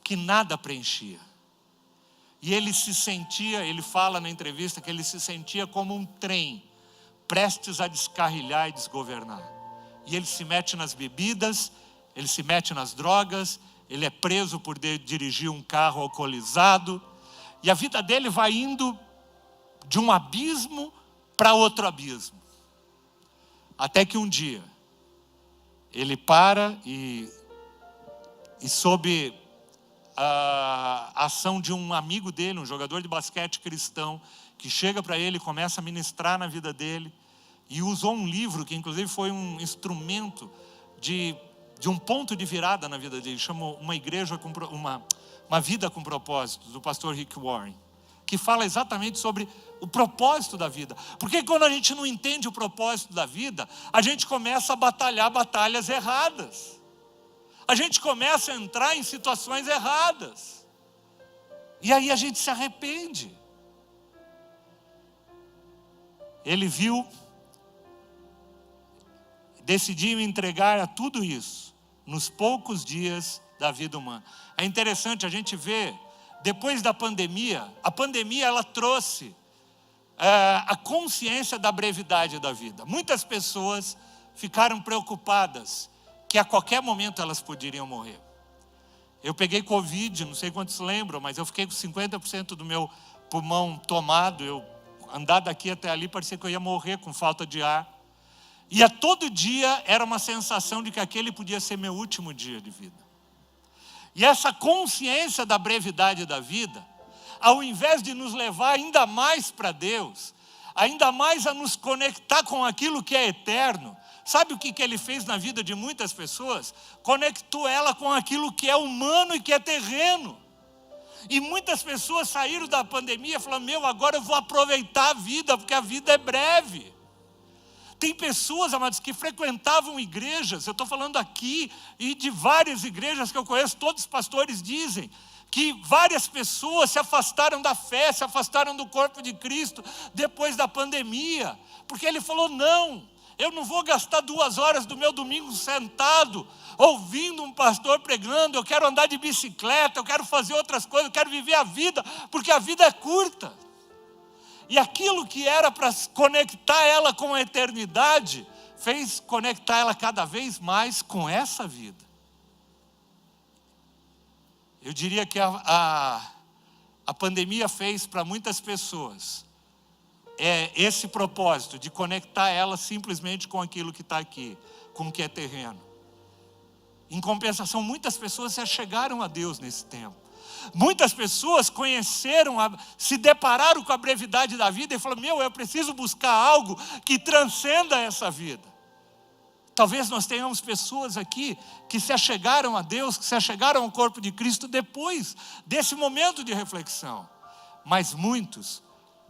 que nada preenchia. E ele se sentia, ele fala na entrevista que ele se sentia como um trem, prestes a descarrilhar e desgovernar. E ele se mete nas bebidas, ele se mete nas drogas, ele é preso por dirigir um carro alcoolizado, e a vida dele vai indo de um abismo para outro abismo. Até que um dia, ele para e sob a ação de um amigo dele, um jogador de basquete cristão, que chega para ele e começa a ministrar na vida dele, e usou um livro que inclusive foi um instrumento de de um ponto de virada na vida dele, chama Uma Vida com Propósito, do pastor Rick Warren, que fala exatamente sobre o propósito da vida. Porque quando a gente não entende o propósito da vida, a gente começa a batalhar batalhas erradas. A gente começa a entrar em situações erradas. E aí a gente se arrepende. Ele decidiu entregar a tudo isso nos poucos dias da vida humana. É interessante a gente ver, depois da pandemia, a pandemia ela trouxe a consciência da brevidade da vida. Muitas pessoas ficaram preocupadas que a qualquer momento elas poderiam morrer. Eu peguei Covid, não sei quantos lembram, mas eu fiquei com 50% do meu pulmão tomado. Eu andar daqui até ali parecia que eu ia morrer com falta de ar. E a todo dia era uma sensação de que aquele podia ser meu último dia de vida. E essa consciência da brevidade da vida, ao invés de nos levar ainda mais para Deus, ainda mais a nos conectar com aquilo que é eterno, sabe o que ele fez na vida de muitas pessoas? Conectou ela com aquilo que é humano e que é terreno. E muitas pessoas saíram da pandemia e falaram, agora eu vou aproveitar a vida, porque a vida é breve. Tem pessoas, amados, que frequentavam igrejas, eu estou falando aqui, e de várias igrejas que eu conheço, todos os pastores dizem, que várias pessoas se afastaram da fé, se afastaram do corpo de Cristo, depois da pandemia, porque ele falou, não, eu não vou gastar 2 horas do meu domingo sentado, ouvindo um pastor pregando, eu quero andar de bicicleta, eu quero fazer outras coisas, eu quero viver a vida, porque a vida é curta. E aquilo que era para conectar ela com a eternidade, fez conectar ela cada vez mais com essa vida. Eu diria que a pandemia fez para muitas pessoas esse propósito de conectar ela simplesmente com aquilo que está aqui, com o que é terreno. Em compensação, muitas pessoas se achegaram a Deus nesse tempo. Muitas pessoas se depararam com a brevidade da vida e falaram, eu preciso buscar algo que transcenda essa vida. Talvez nós tenhamos pessoas aqui que se achegaram a Deus, que se achegaram ao corpo de Cristo depois desse momento de reflexão. Mas muitos,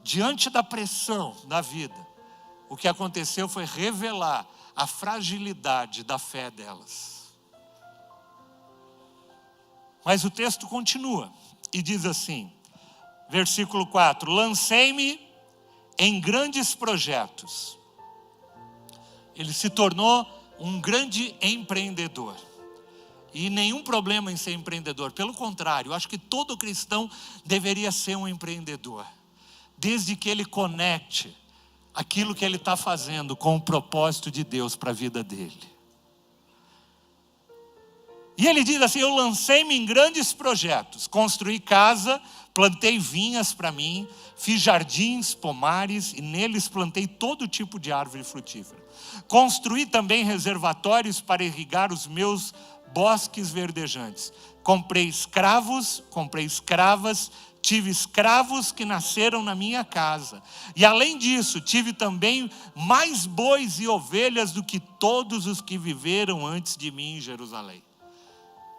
diante da pressão da vida, o que aconteceu foi revelar a fragilidade da fé delas. Mas o texto continua e diz assim, versículo 4, lancei-me em grandes projetos. Ele se tornou um grande empreendedor. E nenhum problema em ser empreendedor, pelo contrário, eu acho que todo cristão deveria ser um empreendedor. Desde que ele conecte aquilo que ele está fazendo com o propósito de Deus para a vida dele. E ele diz assim, eu lancei-me em grandes projetos, construí casa, plantei vinhas para mim, fiz jardins, pomares e neles plantei todo tipo de árvore frutífera. Construí também reservatórios para irrigar os meus bosques verdejantes. Comprei escravos, comprei escravas, tive escravos que nasceram na minha casa. E além disso, tive também mais bois e ovelhas do que todos os que viveram antes de mim em Jerusalém.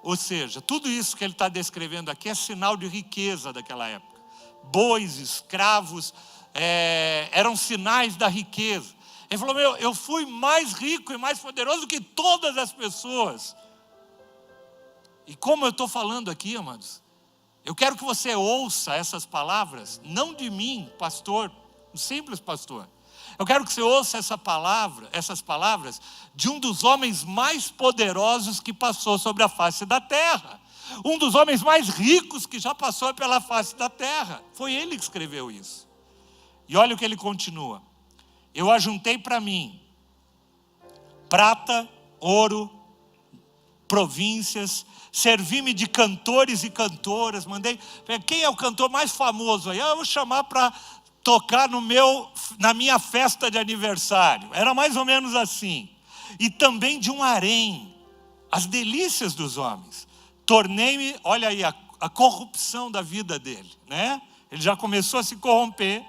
Ou seja, tudo isso que ele está descrevendo aqui é sinal de riqueza daquela época. Bois, escravos, eram sinais da riqueza. Ele falou, eu fui mais rico e mais poderoso do que todas as pessoas. E como eu estou falando aqui, amados, eu quero que você ouça essas palavras, não de mim, pastor, um simples pastor. Eu quero que você ouça essas palavras de um dos homens mais poderosos que passou sobre a face da terra. Um dos homens mais ricos que já passou pela face da terra. Foi ele que escreveu isso. E olha o que ele continua. Eu ajuntei para mim prata, ouro, províncias, servi-me de cantores e cantoras. Quem é o cantor mais famoso aí? Eu vou chamar para tocar na minha festa de aniversário. Era mais ou menos assim. E também de um harém, as delícias dos homens. Tornei-me, olha aí a corrupção da vida dele, né? Ele já começou a se corromper.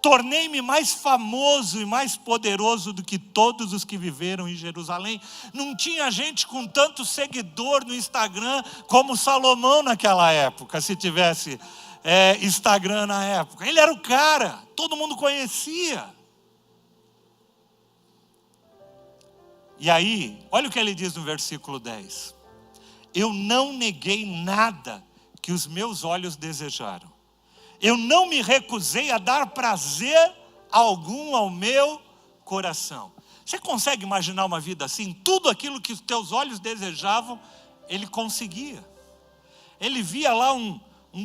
tornei-me mais famoso e mais poderoso do que todos os que viveram em Jerusalém. Não tinha gente com tanto seguidor no Instagram como Salomão naquela época, se tivesse Instagram na época. Ele era o cara, todo mundo conhecia. E aí, olha o que ele diz no versículo 10. Eu não neguei nada que os meus olhos desejaram. Eu não me recusei a dar prazer algum ao meu coração. Você consegue imaginar uma vida assim? Tudo aquilo que os teus olhos desejavam, ele conseguia. Ele via lá um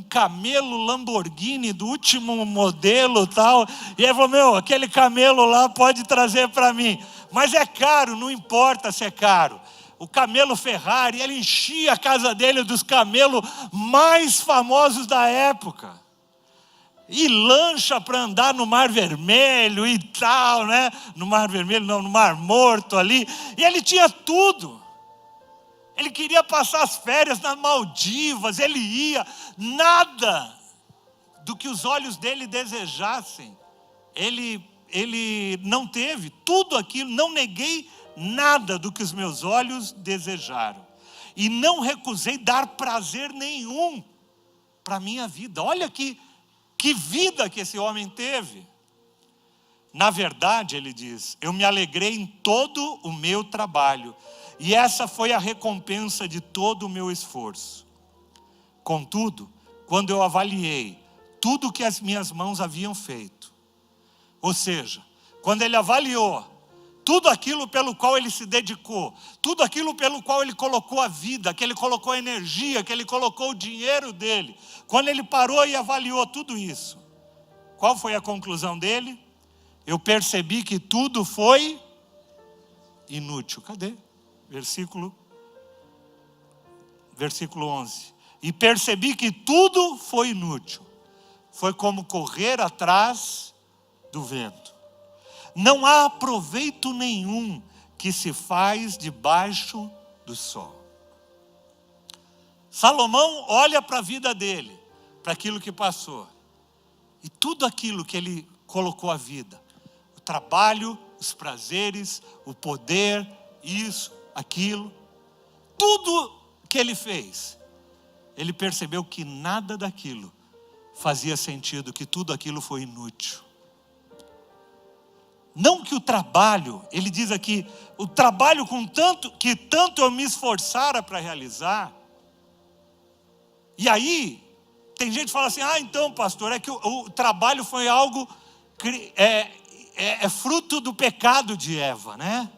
camelo Lamborghini do último modelo e tal. E ele falou, aquele camelo lá pode trazer para mim. Mas é caro, não importa se é caro. O camelo Ferrari, ele enchia a casa dele dos camelos mais famosos da época. E lancha para andar no Mar Vermelho e tal, né? No Mar Vermelho não, no Mar Morto ali. E ele tinha tudo. Ele queria passar as férias nas Maldivas, ele ia. Nada do que os olhos dele desejassem, ele não teve. Tudo aquilo, não neguei nada do que os meus olhos desejaram. E não recusei dar prazer nenhum para a minha vida. Olha que vida que esse homem teve. Na verdade, ele diz, eu me alegrei em todo o meu trabalho. E essa foi a recompensa de todo o meu esforço. Contudo, quando eu avaliei tudo que as minhas mãos haviam feito, ou seja, quando ele avaliou tudo aquilo pelo qual ele se dedicou, tudo aquilo pelo qual ele colocou a vida, que ele colocou a energia, que ele colocou o dinheiro dele, quando ele parou e avaliou tudo isso, qual foi a conclusão dele? Eu percebi que tudo foi inútil. Cadê? Versículo 11. E percebi que tudo foi inútil. Foi como correr atrás do vento. Não há proveito nenhum que se faz debaixo do sol. Salomão olha para a vida dele, para aquilo que passou. E tudo aquilo que ele colocou a vida. O trabalho, os prazeres, o poder, isso, aquilo. Tudo que ele fez. Ele percebeu que nada daquilo fazia sentido, que tudo aquilo foi inútil. Não que o trabalho, ele diz aqui, o trabalho que tanto eu me esforçara para realizar. E aí, tem gente que fala assim, então pastor, é que o trabalho foi algo, fruto do pecado de Eva, né?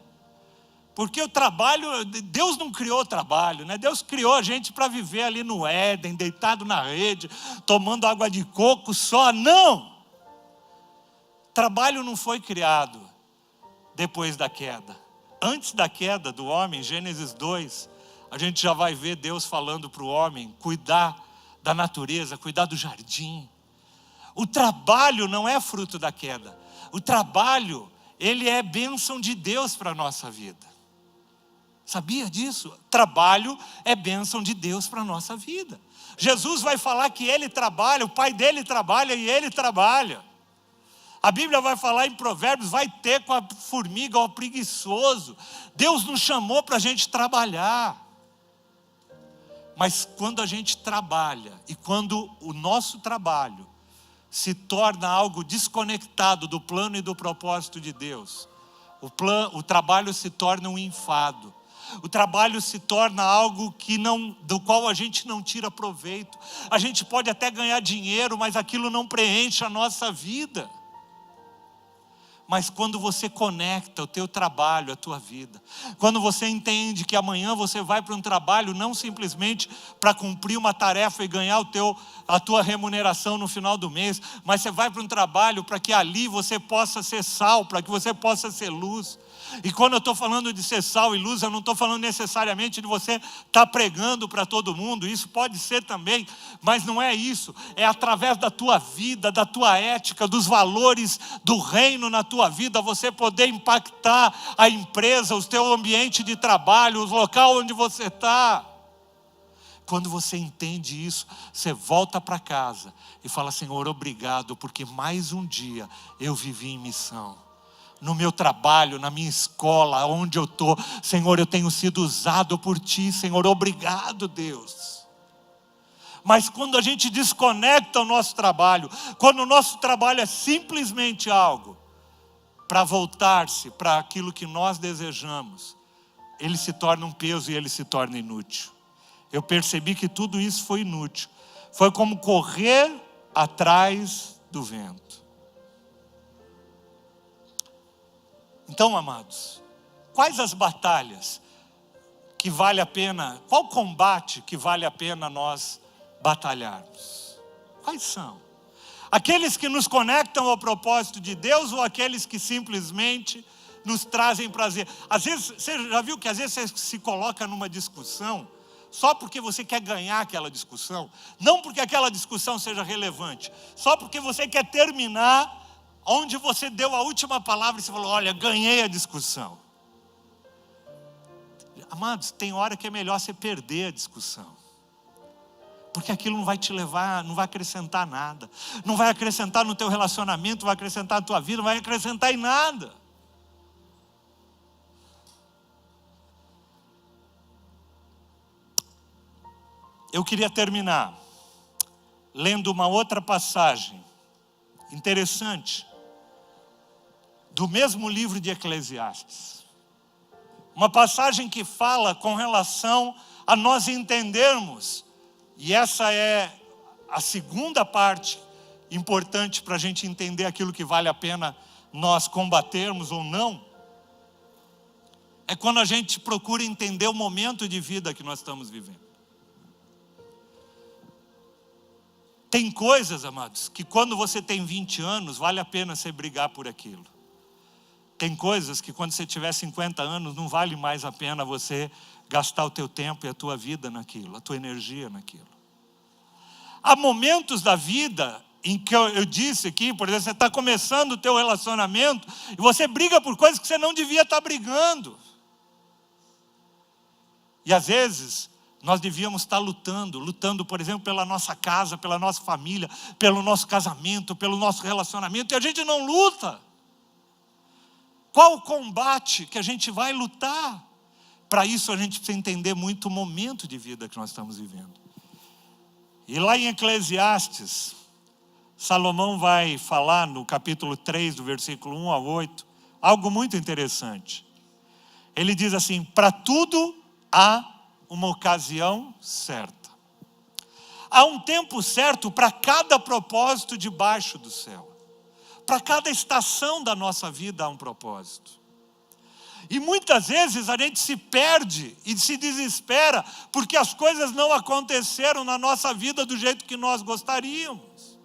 Porque o trabalho, Deus não criou o trabalho, né? Deus criou a gente para viver ali no Éden, deitado na rede, tomando água de coco só. Não! Trabalho não foi criado depois da queda. Antes da queda do homem, Gênesis 2, a gente já vai ver Deus falando para o homem cuidar da natureza, cuidar do jardim. O trabalho não é fruto da queda. O trabalho, ele é bênção de Deus para a nossa vida. Sabia disso? Trabalho é bênção de Deus para a nossa vida. Jesus vai falar que ele trabalha, o pai dele trabalha e ele trabalha. A Bíblia vai falar em Provérbios, vai ter com a formiga ao preguiçoso. Deus nos chamou para a gente trabalhar. Mas quando a gente trabalha e quando o nosso trabalho se torna algo desconectado do plano e do propósito de Deus, o trabalho se torna um enfado. O trabalho se torna algo do qual a gente não tira proveito. A gente pode até ganhar dinheiro, mas aquilo não preenche a nossa vida. Mas quando você conecta o teu trabalho, a tua vida, quando você entende que amanhã você vai para um trabalho não simplesmente para cumprir uma tarefa e ganhar a tua remuneração no final do mês, mas você vai para um trabalho para que ali você possa ser sal, para que você possa ser luz. E quando eu estou falando de ser sal e luz, eu não estou falando necessariamente de você estar pregando para todo mundo, isso pode ser também, mas não é isso, é através da tua vida, da tua ética, dos valores do reino na tua vida, você poder impactar a empresa, o teu ambiente de trabalho, o local onde você está. Quando você entende isso, você volta para casa e fala: Senhor, obrigado, porque mais um dia eu vivi em missão. No meu trabalho, na minha escola, onde eu estou, Senhor, eu tenho sido usado por Ti, Senhor, obrigado, Deus. Mas quando a gente desconecta o nosso trabalho, quando o nosso trabalho é simplesmente algo para voltar-se para aquilo que nós desejamos, ele se torna um peso e ele se torna inútil. Eu percebi que tudo isso foi inútil. Foi como correr atrás do vento. Então, amados, quais as batalhas que vale a pena, qual combate que vale a pena nós batalharmos? Quais são? Aqueles que nos conectam ao propósito de Deus ou aqueles que simplesmente nos trazem prazer? Às vezes, você já viu que às vezes você se coloca numa discussão só porque você quer ganhar aquela discussão, não porque aquela discussão seja relevante, só porque você quer terminar onde você deu a última palavra e você falou: olha, ganhei a discussão. Amados, tem hora que é melhor você perder a discussão, porque aquilo não vai te levar, não vai acrescentar nada, não vai acrescentar no teu relacionamento, não vai acrescentar na tua vida, não vai acrescentar em nada. Eu queria terminar lendo uma outra passagem interessante do mesmo livro de Eclesiastes. Uma passagem que fala com relação a nós entendermos, e essa é a segunda parte importante para a gente entender aquilo que vale a pena nós combatermos ou não, é quando a gente procura entender o momento de vida que nós estamos vivendo. Tem coisas, amados, que quando você tem 20 anos, vale a pena você brigar por aquilo. Tem coisas que quando você tiver 50 anos, não vale mais a pena você gastar o teu tempo e a tua vida naquilo, a tua energia naquilo. Há momentos da vida em que eu disse aqui, por exemplo, você está começando o teu relacionamento e você briga por coisas que você não devia estar brigando. E às vezes nós devíamos estar lutando, por exemplo, pela nossa casa, pela nossa família, pelo nosso casamento, pelo nosso relacionamento, e a gente não luta. Qual o combate que a gente vai lutar? Para isso a gente precisa entender muito o momento de vida que nós estamos vivendo. E lá em Eclesiastes, Salomão vai falar no capítulo 3, do versículo 1 ao 8, algo muito interessante. Ele diz assim: para tudo há uma ocasião certa. Há um tempo certo para cada propósito debaixo do céu. Para cada estação da nossa vida há um propósito. E muitas vezes a gente se perde e se desespera porque as coisas não aconteceram na nossa vida do jeito que nós gostaríamos.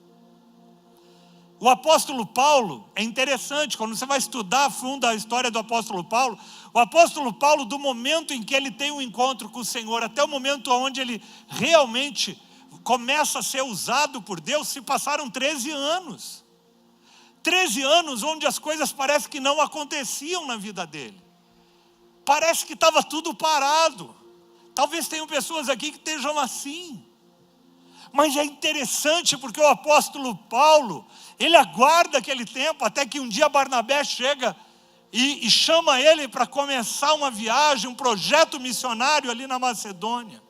O apóstolo Paulo, é interessante, quando você vai estudar a fundo a história do apóstolo Paulo, o apóstolo Paulo, do momento em que ele tem um encontro com o Senhor, até o momento onde ele realmente começa a ser usado por Deus, se passaram 13 anos. 13 anos onde as coisas parecem que não aconteciam na vida dele. Parece que estava tudo parado. Talvez tenham pessoas aqui que estejam assim. Mas é interessante porque o apóstolo Paulo, ele aguarda aquele tempo até que um dia Barnabé chega e chama ele para começar uma viagem, um projeto missionário ali na Macedônia.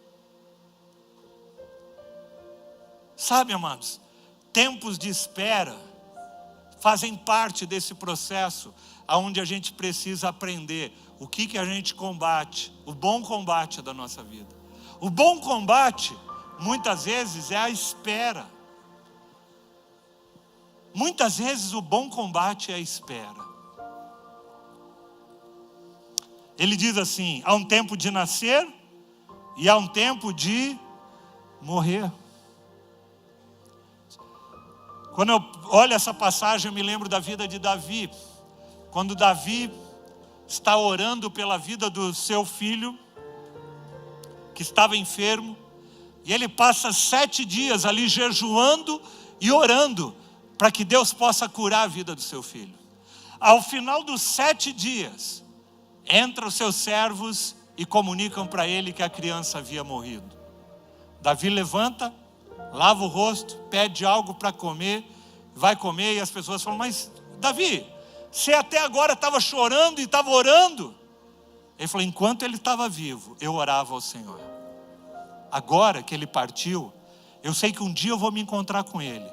Sabe, amados, tempos de espera fazem parte desse processo onde a gente precisa aprender o que a gente combate, o bom combate da nossa vida. O bom combate, muitas vezes, é a espera. Muitas vezes o bom combate é a espera. Ele diz assim: há um tempo de nascer e há um tempo de morrer. Quando eu olho essa passagem, eu me lembro da vida de Davi. Quando Davi está orando pela vida do seu filho, que estava enfermo, e ele passa 7 dias ali jejuando e orando, para que Deus possa curar a vida do seu filho. Ao final dos 7 dias, entram os seus servos e comunicam para ele que a criança havia morrido. Davi levanta, lava o rosto, pede algo para comer, vai comer e as pessoas falam: mas Davi, você até agora estava chorando e estava orando. Ele falou: enquanto ele estava vivo, eu orava ao Senhor. Agora que ele partiu, eu sei que um dia eu vou me encontrar com ele.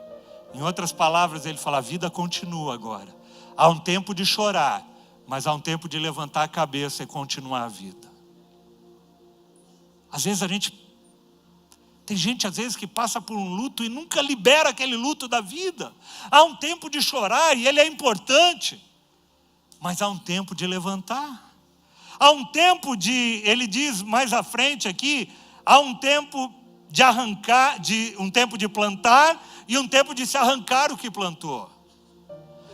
Em outras palavras, ele fala: a vida continua agora. Há um tempo de chorar, mas há um tempo de levantar a cabeça e continuar a vida. Às vezes tem gente às vezes que passa por um luto e nunca libera aquele luto da vida. Há um tempo de chorar e ele é importante, mas há um tempo de levantar. Há um tempo ele diz mais à frente aqui, há um tempo de arrancar, um tempo de plantar e um tempo de se arrancar o que plantou.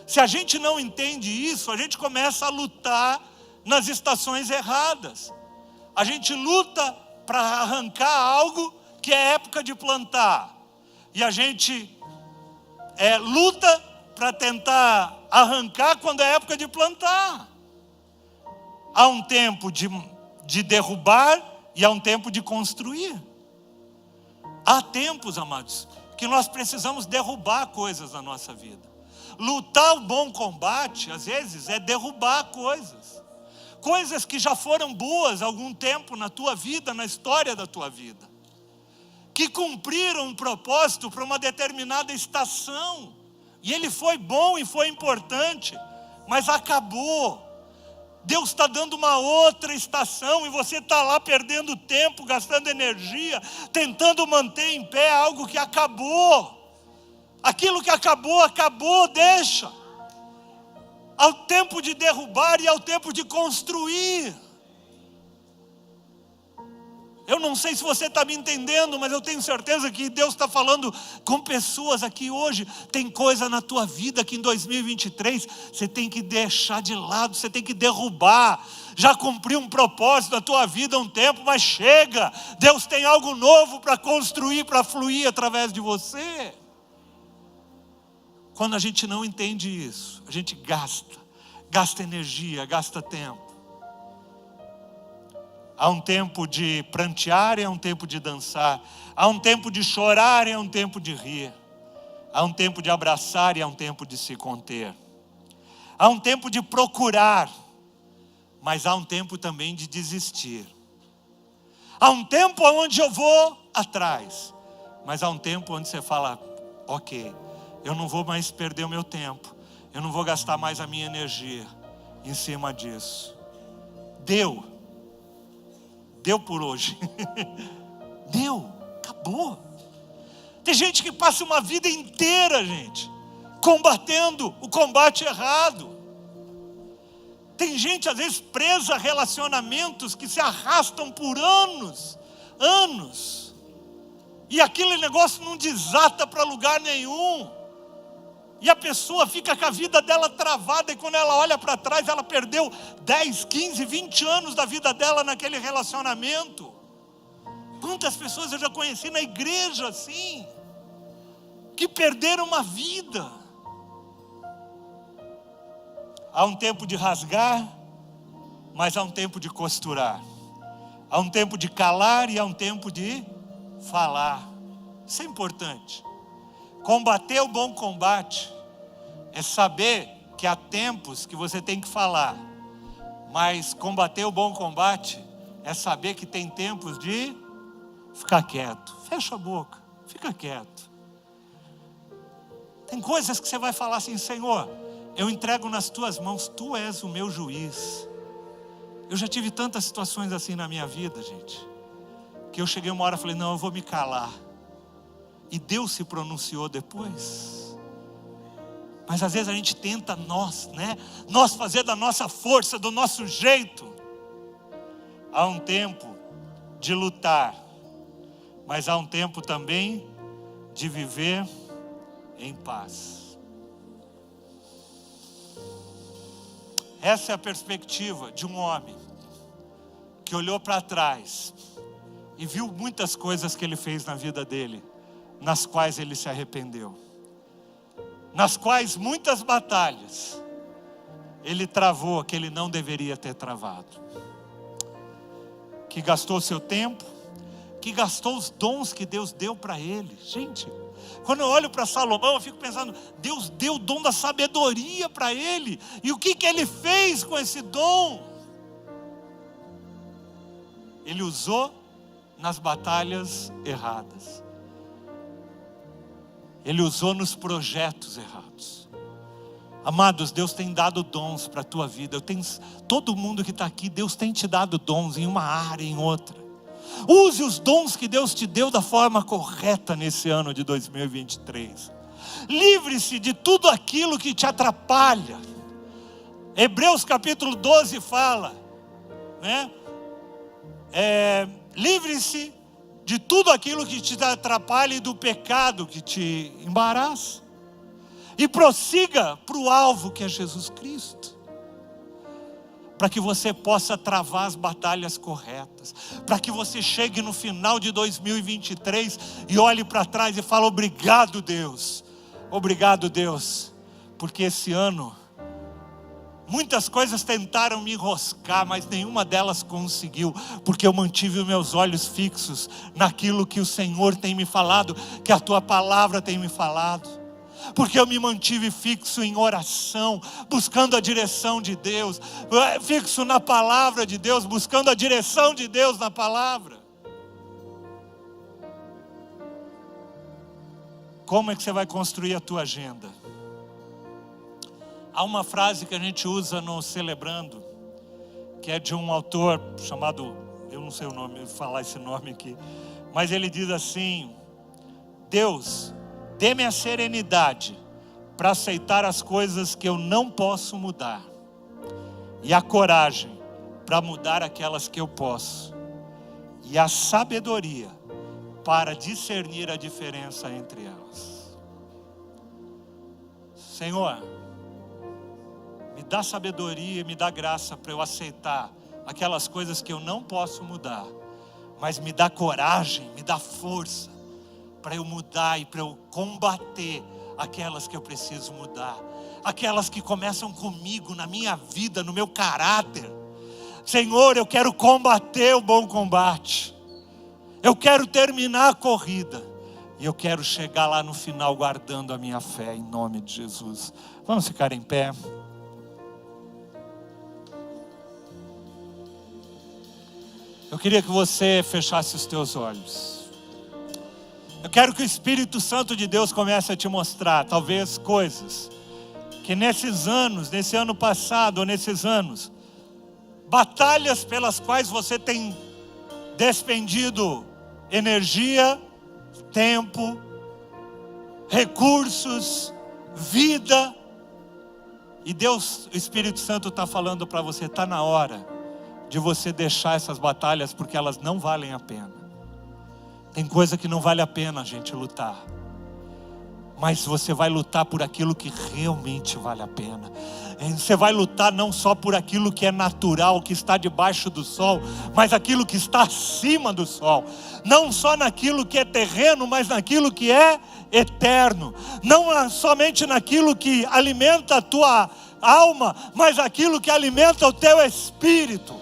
Se a gente não entende isso, a gente começa a lutar nas estações erradas. A gente luta para arrancar algo que é época de plantar. E a gente luta para tentar arrancar quando é época de plantar. Há um tempo de derrubar e há um tempo de construir. Há tempos, amados, que nós precisamos derrubar coisas na nossa vida. Lutar o bom combate, às vezes, é derrubar coisas. Coisas que já foram boas há algum tempo na tua vida, na história da tua vida. Que cumpriram um propósito para uma determinada estação. E ele foi bom e foi importante, mas acabou. Deus está dando uma outra estação e você está lá perdendo tempo, gastando energia, tentando manter em pé algo que acabou. Aquilo que acabou, acabou, deixa. Ao tempo de derrubar e ao tempo de construir. Eu não sei se você está me entendendo, mas eu tenho certeza que Deus está falando com pessoas aqui hoje. Tem coisa na tua vida que em 2023 você tem que deixar de lado, você tem que derrubar. Já cumpriu um propósito da tua vida há um tempo, mas chega. Deus tem algo novo para construir, para fluir através de você. Quando a gente não entende isso, a gente gasta energia, gasta tempo. Há um tempo de prantear e há um tempo de dançar. Há um tempo de chorar e há um tempo de rir. Há um tempo de abraçar e há um tempo de se conter. Há um tempo de procurar, mas há um tempo também de desistir. Há um tempo onde eu vou atrás, mas há um tempo onde você fala: ok, eu não vou mais perder o meu tempo. Eu não vou gastar mais a minha energia em cima disso. Deu por hoje. Deu, acabou. Tem gente que passa uma vida inteira, gente, combatendo o combate errado. Tem gente às vezes presa a relacionamentos que se arrastam por anos. E aquele negócio não desata para lugar nenhum. E a pessoa fica com a vida dela travada, e quando ela olha para trás, ela perdeu 10, 15, 20 anos da vida dela naquele relacionamento. Quantas pessoas eu já conheci na igreja assim, que perderam uma vida. Há um tempo de rasgar, mas há um tempo de costurar. Há um tempo de calar e há um tempo de falar. Isso é importante. Combater o bom combate é saber que há tempos que você tem que falar, mas combater o bom combate é saber que tem tempos de ficar quieto. Fecha a boca, fica quieto. Tem coisas que você vai falar assim: Senhor, eu entrego nas tuas mãos, tu és o meu juiz. Eu já tive tantas situações assim na minha vida, gente, que eu cheguei uma hora e falei: não, eu vou me calar. E Deus se pronunciou depois. Mas às vezes a gente tenta nós fazer da nossa força, do nosso jeito. Há um tempo de lutar, mas há um tempo também de viver em paz. Essa é a perspectiva de um homem que olhou para trás e viu muitas coisas que ele fez na vida dele, nas quais ele se arrependeu, nas quais muitas batalhas ele travou que ele não deveria ter travado, que gastou seu tempo, que gastou os dons que Deus deu para ele. Gente, quando eu olho para Salomão, eu fico pensando, Deus deu o dom da sabedoria para ele. E o que ele fez com esse dom? Ele usou nas batalhas erradas. Ele usou nos projetos errados. Amados, Deus tem dado dons para a tua vida. Todo mundo que está aqui, Deus tem te dado dons em uma área, em outra. Use os dons que Deus te deu da forma correta nesse ano de 2023. Livre-se de tudo aquilo que te atrapalha. Hebreus capítulo 12 fala, né? Livre-se de tudo aquilo que te atrapalha e do pecado que te embaraça. E prossiga para o alvo que é Jesus Cristo. Para que você possa travar as batalhas corretas. Para que você chegue no final de 2023 e olhe para trás e fale: obrigado, Deus. Obrigado, Deus. Porque esse ano muitas coisas tentaram me enroscar, mas nenhuma delas conseguiu, porque eu mantive os meus olhos fixos naquilo que o Senhor tem me falado, que a tua palavra tem me falado. Porque eu me mantive fixo em oração, buscando a direção de Deus, fixo na palavra de Deus, buscando a direção de Deus na palavra. Como é que você vai construir a tua agenda? Há uma frase que a gente usa no Celebrando, que é de um autor chamado, eu não sei o nome, falar esse nome aqui, mas ele diz assim: Deus, dê-me a serenidade para aceitar as coisas que eu não posso mudar, e a coragem para mudar aquelas que eu posso, e a sabedoria para discernir a diferença entre elas. Senhor, me dá sabedoria e me dá graça para eu aceitar aquelas coisas que eu não posso mudar, mas me dá coragem, me dá força para eu mudar e para eu combater aquelas que eu preciso mudar, aquelas que começam comigo, na minha vida, no meu caráter. Senhor, eu quero combater o bom combate, eu quero terminar a corrida, e eu quero chegar lá no final guardando a minha fé, em nome de Jesus. Vamos ficar em pé. Eu queria que você fechasse os teus olhos. Eu quero que o Espírito Santo de Deus comece a te mostrar, talvez, coisas que nesses anos, nesse ano passado ou nesses anos, batalhas pelas quais você tem despendido energia, tempo, recursos, vida, e Deus, o Espírito Santo está falando para você: está na hora de você deixar essas batalhas, porque elas não valem a pena. Tem coisa que não vale a pena a gente lutar, mas você vai lutar por aquilo que realmente vale a pena. Você vai lutar não só por aquilo que é natural, que está debaixo do sol, mas aquilo que está acima do sol. Não só naquilo que é terreno, mas naquilo que é eterno. Não somente naquilo que alimenta a tua alma, mas aquilo que alimenta o teu espírito.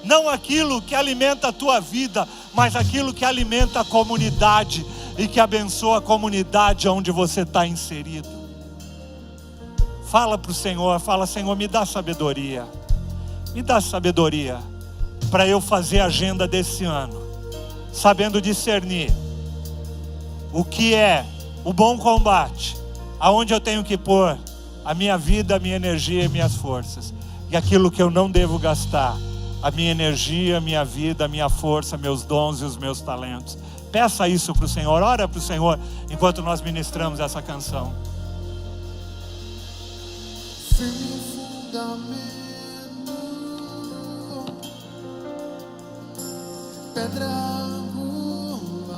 Não aquilo que alimenta a tua vida, mas aquilo que alimenta a comunidade e que abençoa a comunidade onde você está inserido. Fala para o Senhor, fala: Senhor, me dá sabedoria. Me dá sabedoria para eu fazer a agenda desse ano, sabendo discernir o que é o bom combate, aonde eu tenho que pôr a minha vida, a minha energia e minhas forças, e aquilo que eu não devo gastar, a minha energia, a minha vida, a minha força, meus dons e os meus talentos. Peça isso para o Senhor, ora para o Senhor enquanto nós ministramos essa canção. Firme fundamento, pedra angular,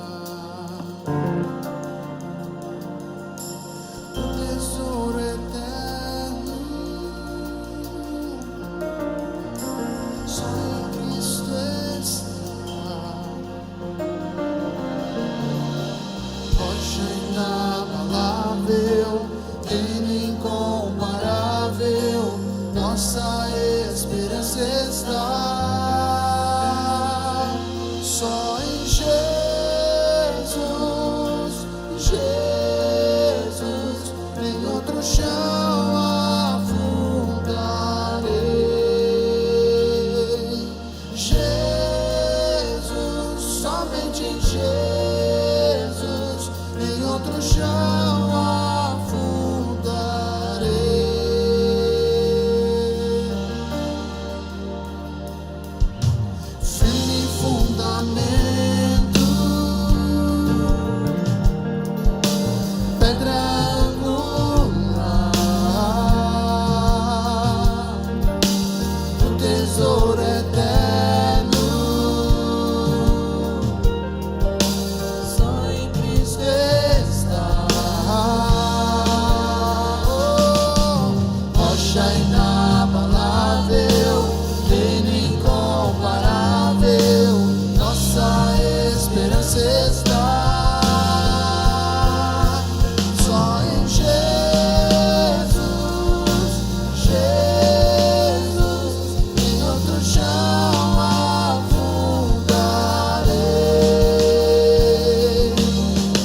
o tesouro eterno, só em Cristo está. Rocha inabalável, reino incomparável, nossa esperança está só em somente em Jesus, em outro chão afundarei. Firme fundamento, pedra angular, o tesouro eterno, só em Cristo está. Rocha inabalável, reino incomparável, nossa esperança está. Só em Jesus, Jesus, em outro chão afundarei.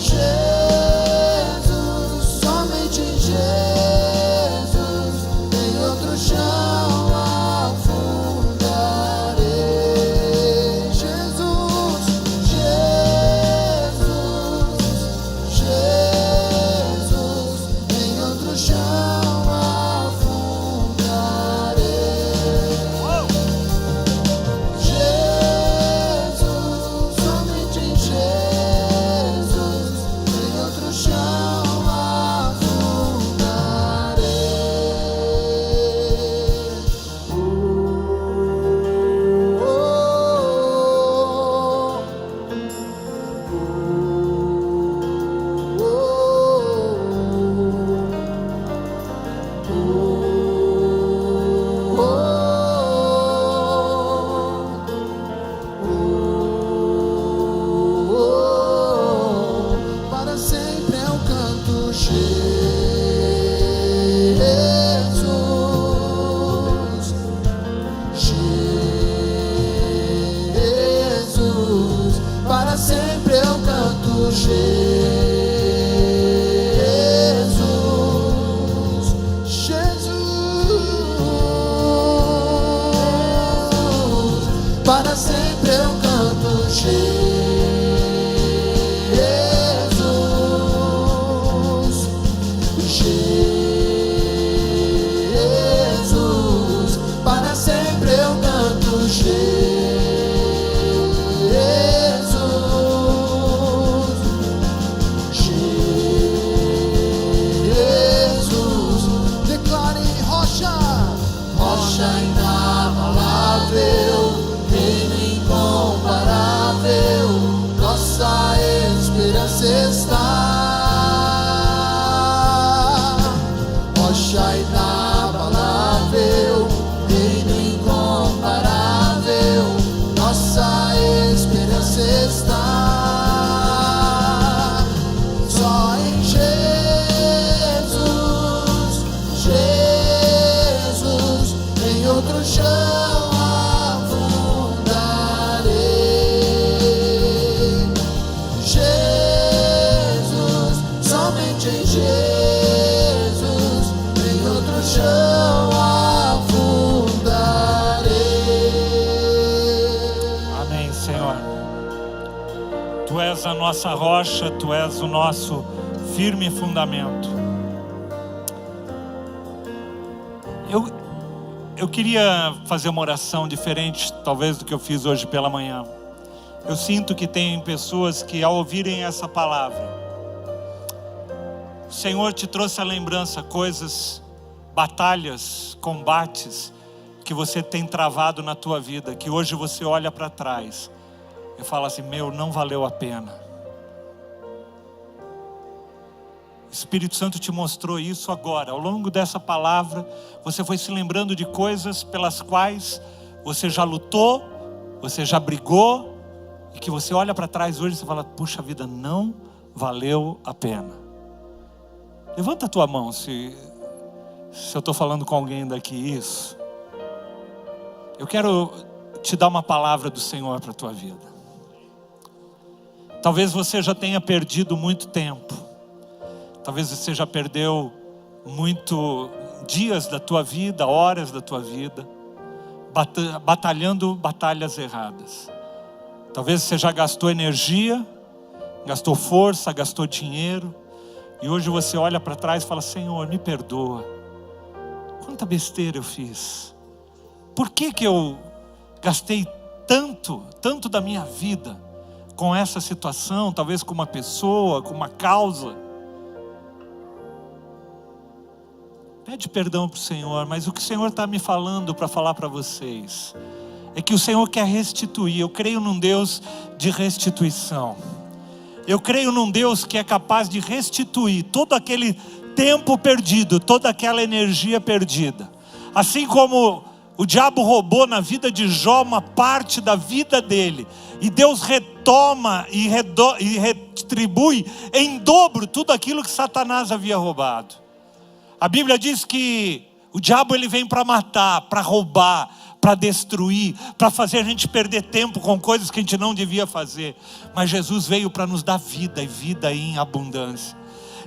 Jesus, somente em Jesus, em outro chão afundarei. Jesus, Jesus, Jesus, em outro chão afundarei. Jesus, somente em Jesus, em outro chão para sempre eu canto Jesus, Jesus, para sempre eu canto Jesus, Jesus, para sempre eu canto Jesus, Jesus, para sempre eu canto Jesus, Jesus, declare rocha, rocha inabalável, reino incomparável, nossa esperança está. Rocha inabalável, reino incomparável, nossa esperança está. Só em Jesus, Jesus, em outro chão afundarei. Jesus, somente em Jesus, em outro chão afundarei. Amém, Senhor. Tu és a nossa rocha, Tu és o nosso firme fundamento. Eu queria fazer uma oração diferente, talvez, do que eu fiz hoje pela manhã. Eu sinto que tem pessoas que, ao ouvirem essa palavra, o Senhor te trouxe à lembrança coisas, batalhas, combates que você tem travado na tua vida, que hoje você olha para trás e fala assim: meu, não valeu a pena. O Espírito Santo te mostrou isso agora. Ao longo dessa palavra, você foi se lembrando de coisas pelas quais você já lutou, você já brigou, e que você olha para trás hoje e você fala: puxa vida, não valeu a pena. Levanta a tua mão se eu estou falando com alguém daqui isso. Eu quero te dar uma palavra do Senhor para a tua vida. Talvez você já tenha perdido muito tempo. Talvez você já perdeu muito dias da tua vida, horas da tua vida, batalhando batalhas erradas. Talvez você já gastou energia, gastou força, gastou dinheiro, e hoje você olha para trás e fala: Senhor, me perdoa. Quanta besteira eu fiz. Por que eu gastei tanto da minha vida com essa situação, talvez com uma pessoa, com uma causa? Pede perdão para o Senhor, mas o que o Senhor está me falando para falar para vocês é que o Senhor quer restituir. Eu creio num Deus de restituição. Eu creio num Deus que é capaz de restituir todo aquele tempo perdido, toda aquela energia perdida. Assim como o diabo roubou na vida de Jó uma parte da vida dele, e Deus retoma e retribui em dobro tudo aquilo que Satanás havia roubado. A Bíblia diz que o diabo ele vem para matar, para roubar, para destruir, para fazer a gente perder tempo com coisas que a gente não devia fazer. Mas Jesus veio para nos dar vida, e vida em abundância.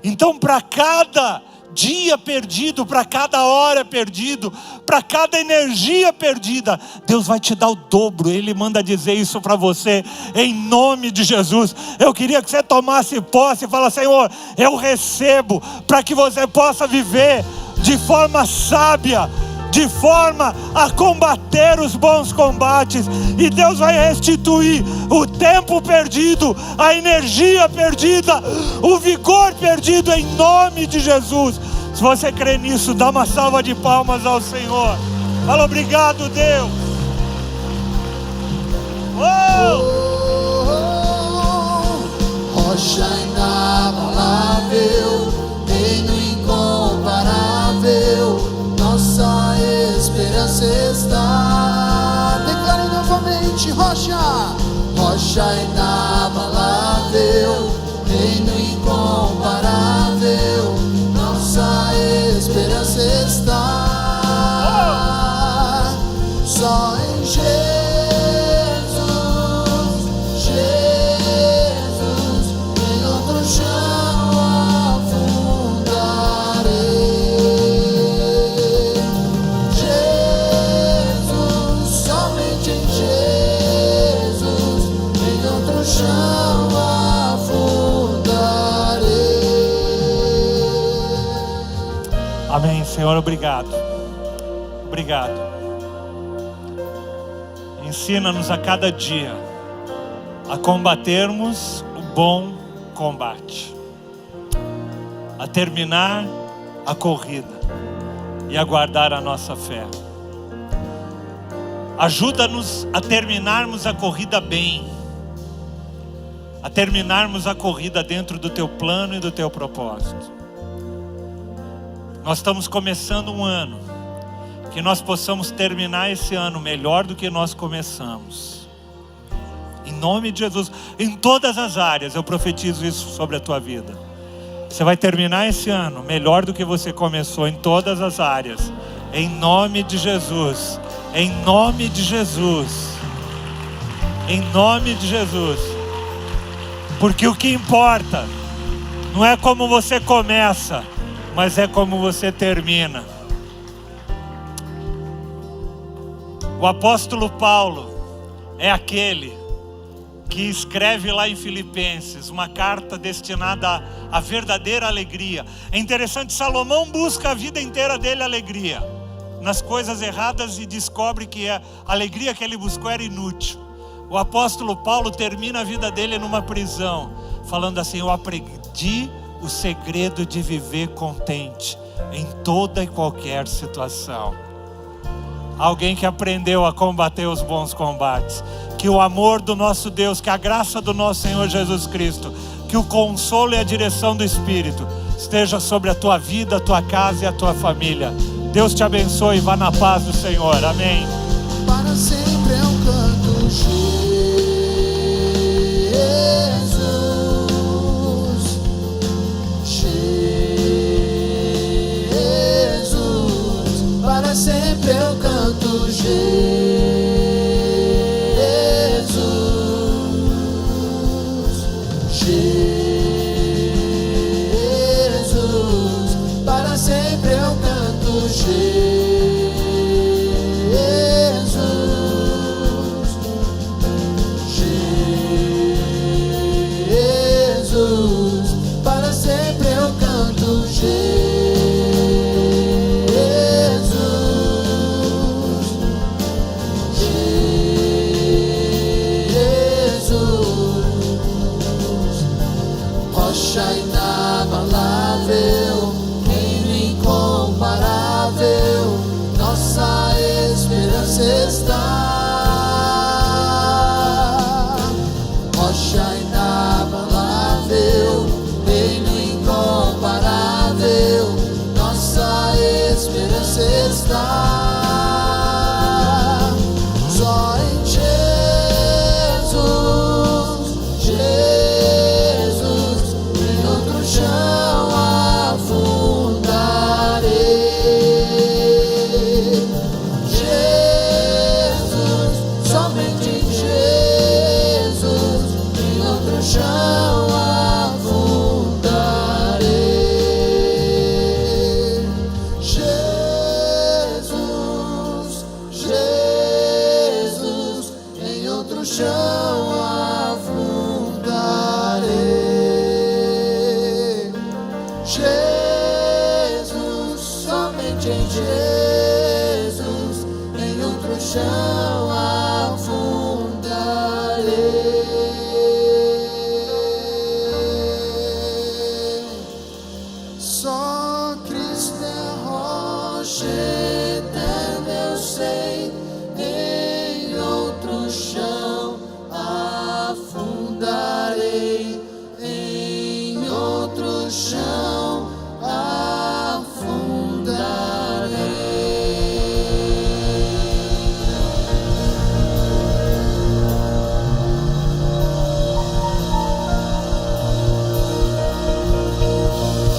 Então, para cada dia perdido, para cada hora perdido, para cada energia perdida, Deus vai te dar o dobro. Ele manda dizer isso para você, em nome de Jesus. Eu queria que você tomasse posse e falasse: Senhor, eu recebo, para que você possa viver de forma sábia, de forma a combater os bons combates. E Deus vai restituir o tempo perdido, a energia perdida, o vigor perdido, em nome de Jesus. Se você crê nisso, dá uma salva de palmas ao Senhor. Fala: obrigado, Deus. Rocha inabalável, reino incomparável, nossa esperança está. Declare novamente: rocha, rocha inabalável, reino incomparável, nossa esperança está. Só em Jesus, Jesus, em outro chão afundarei. Jesus, somente em Jesus, em outro chão afundarei. Amém, Senhor, obrigado. Obrigado. Ensina-nos a cada dia a combatermos o bom combate, a terminar a corrida e a guardar a nossa fé. Ajuda-nos a terminarmos a corrida bem, a terminarmos a corrida dentro do Teu plano e do Teu propósito. Nós estamos começando um ano, que nós possamos terminar esse ano melhor do que nós começamos. Em nome de Jesus, em todas as áreas eu profetizo isso sobre a tua vida. Você vai terminar esse ano melhor do que você começou, em todas as áreas. Em nome de Jesus. Em nome de Jesus. Em nome de Jesus. Porque o que importa não é como você começa, mas é como você termina. O apóstolo Paulo é aquele que escreve lá em Filipenses uma carta destinada à verdadeira alegria. É interessante, Salomão busca a vida inteira dele alegria nas coisas erradas e descobre que a alegria que ele buscou era inútil. O apóstolo Paulo termina a vida dele numa prisão, falando assim: eu aprendi o segredo de viver contente em toda e qualquer situação. Alguém que aprendeu a combater os bons combates. Que o amor do nosso Deus, que a graça do nosso Senhor Jesus Cristo, que o consolo e a direção do Espírito esteja sobre a tua vida, a tua casa e a tua família. Deus te abençoe e vá na paz do Senhor. Amém. Para sempre é um canto, Jesus, Jesus. Para sempre eu canto, Jesus, Jesus. Para sempre eu canto, Jesus. Jesus, rocha inabalável, reino incomparável, nossa esperança está. Rocha inabalável, reino incomparável, nossa esperança está. Só em Jesus, Jesus, em outro chão afundarei. Jesus, somente em Jesus, em outro chão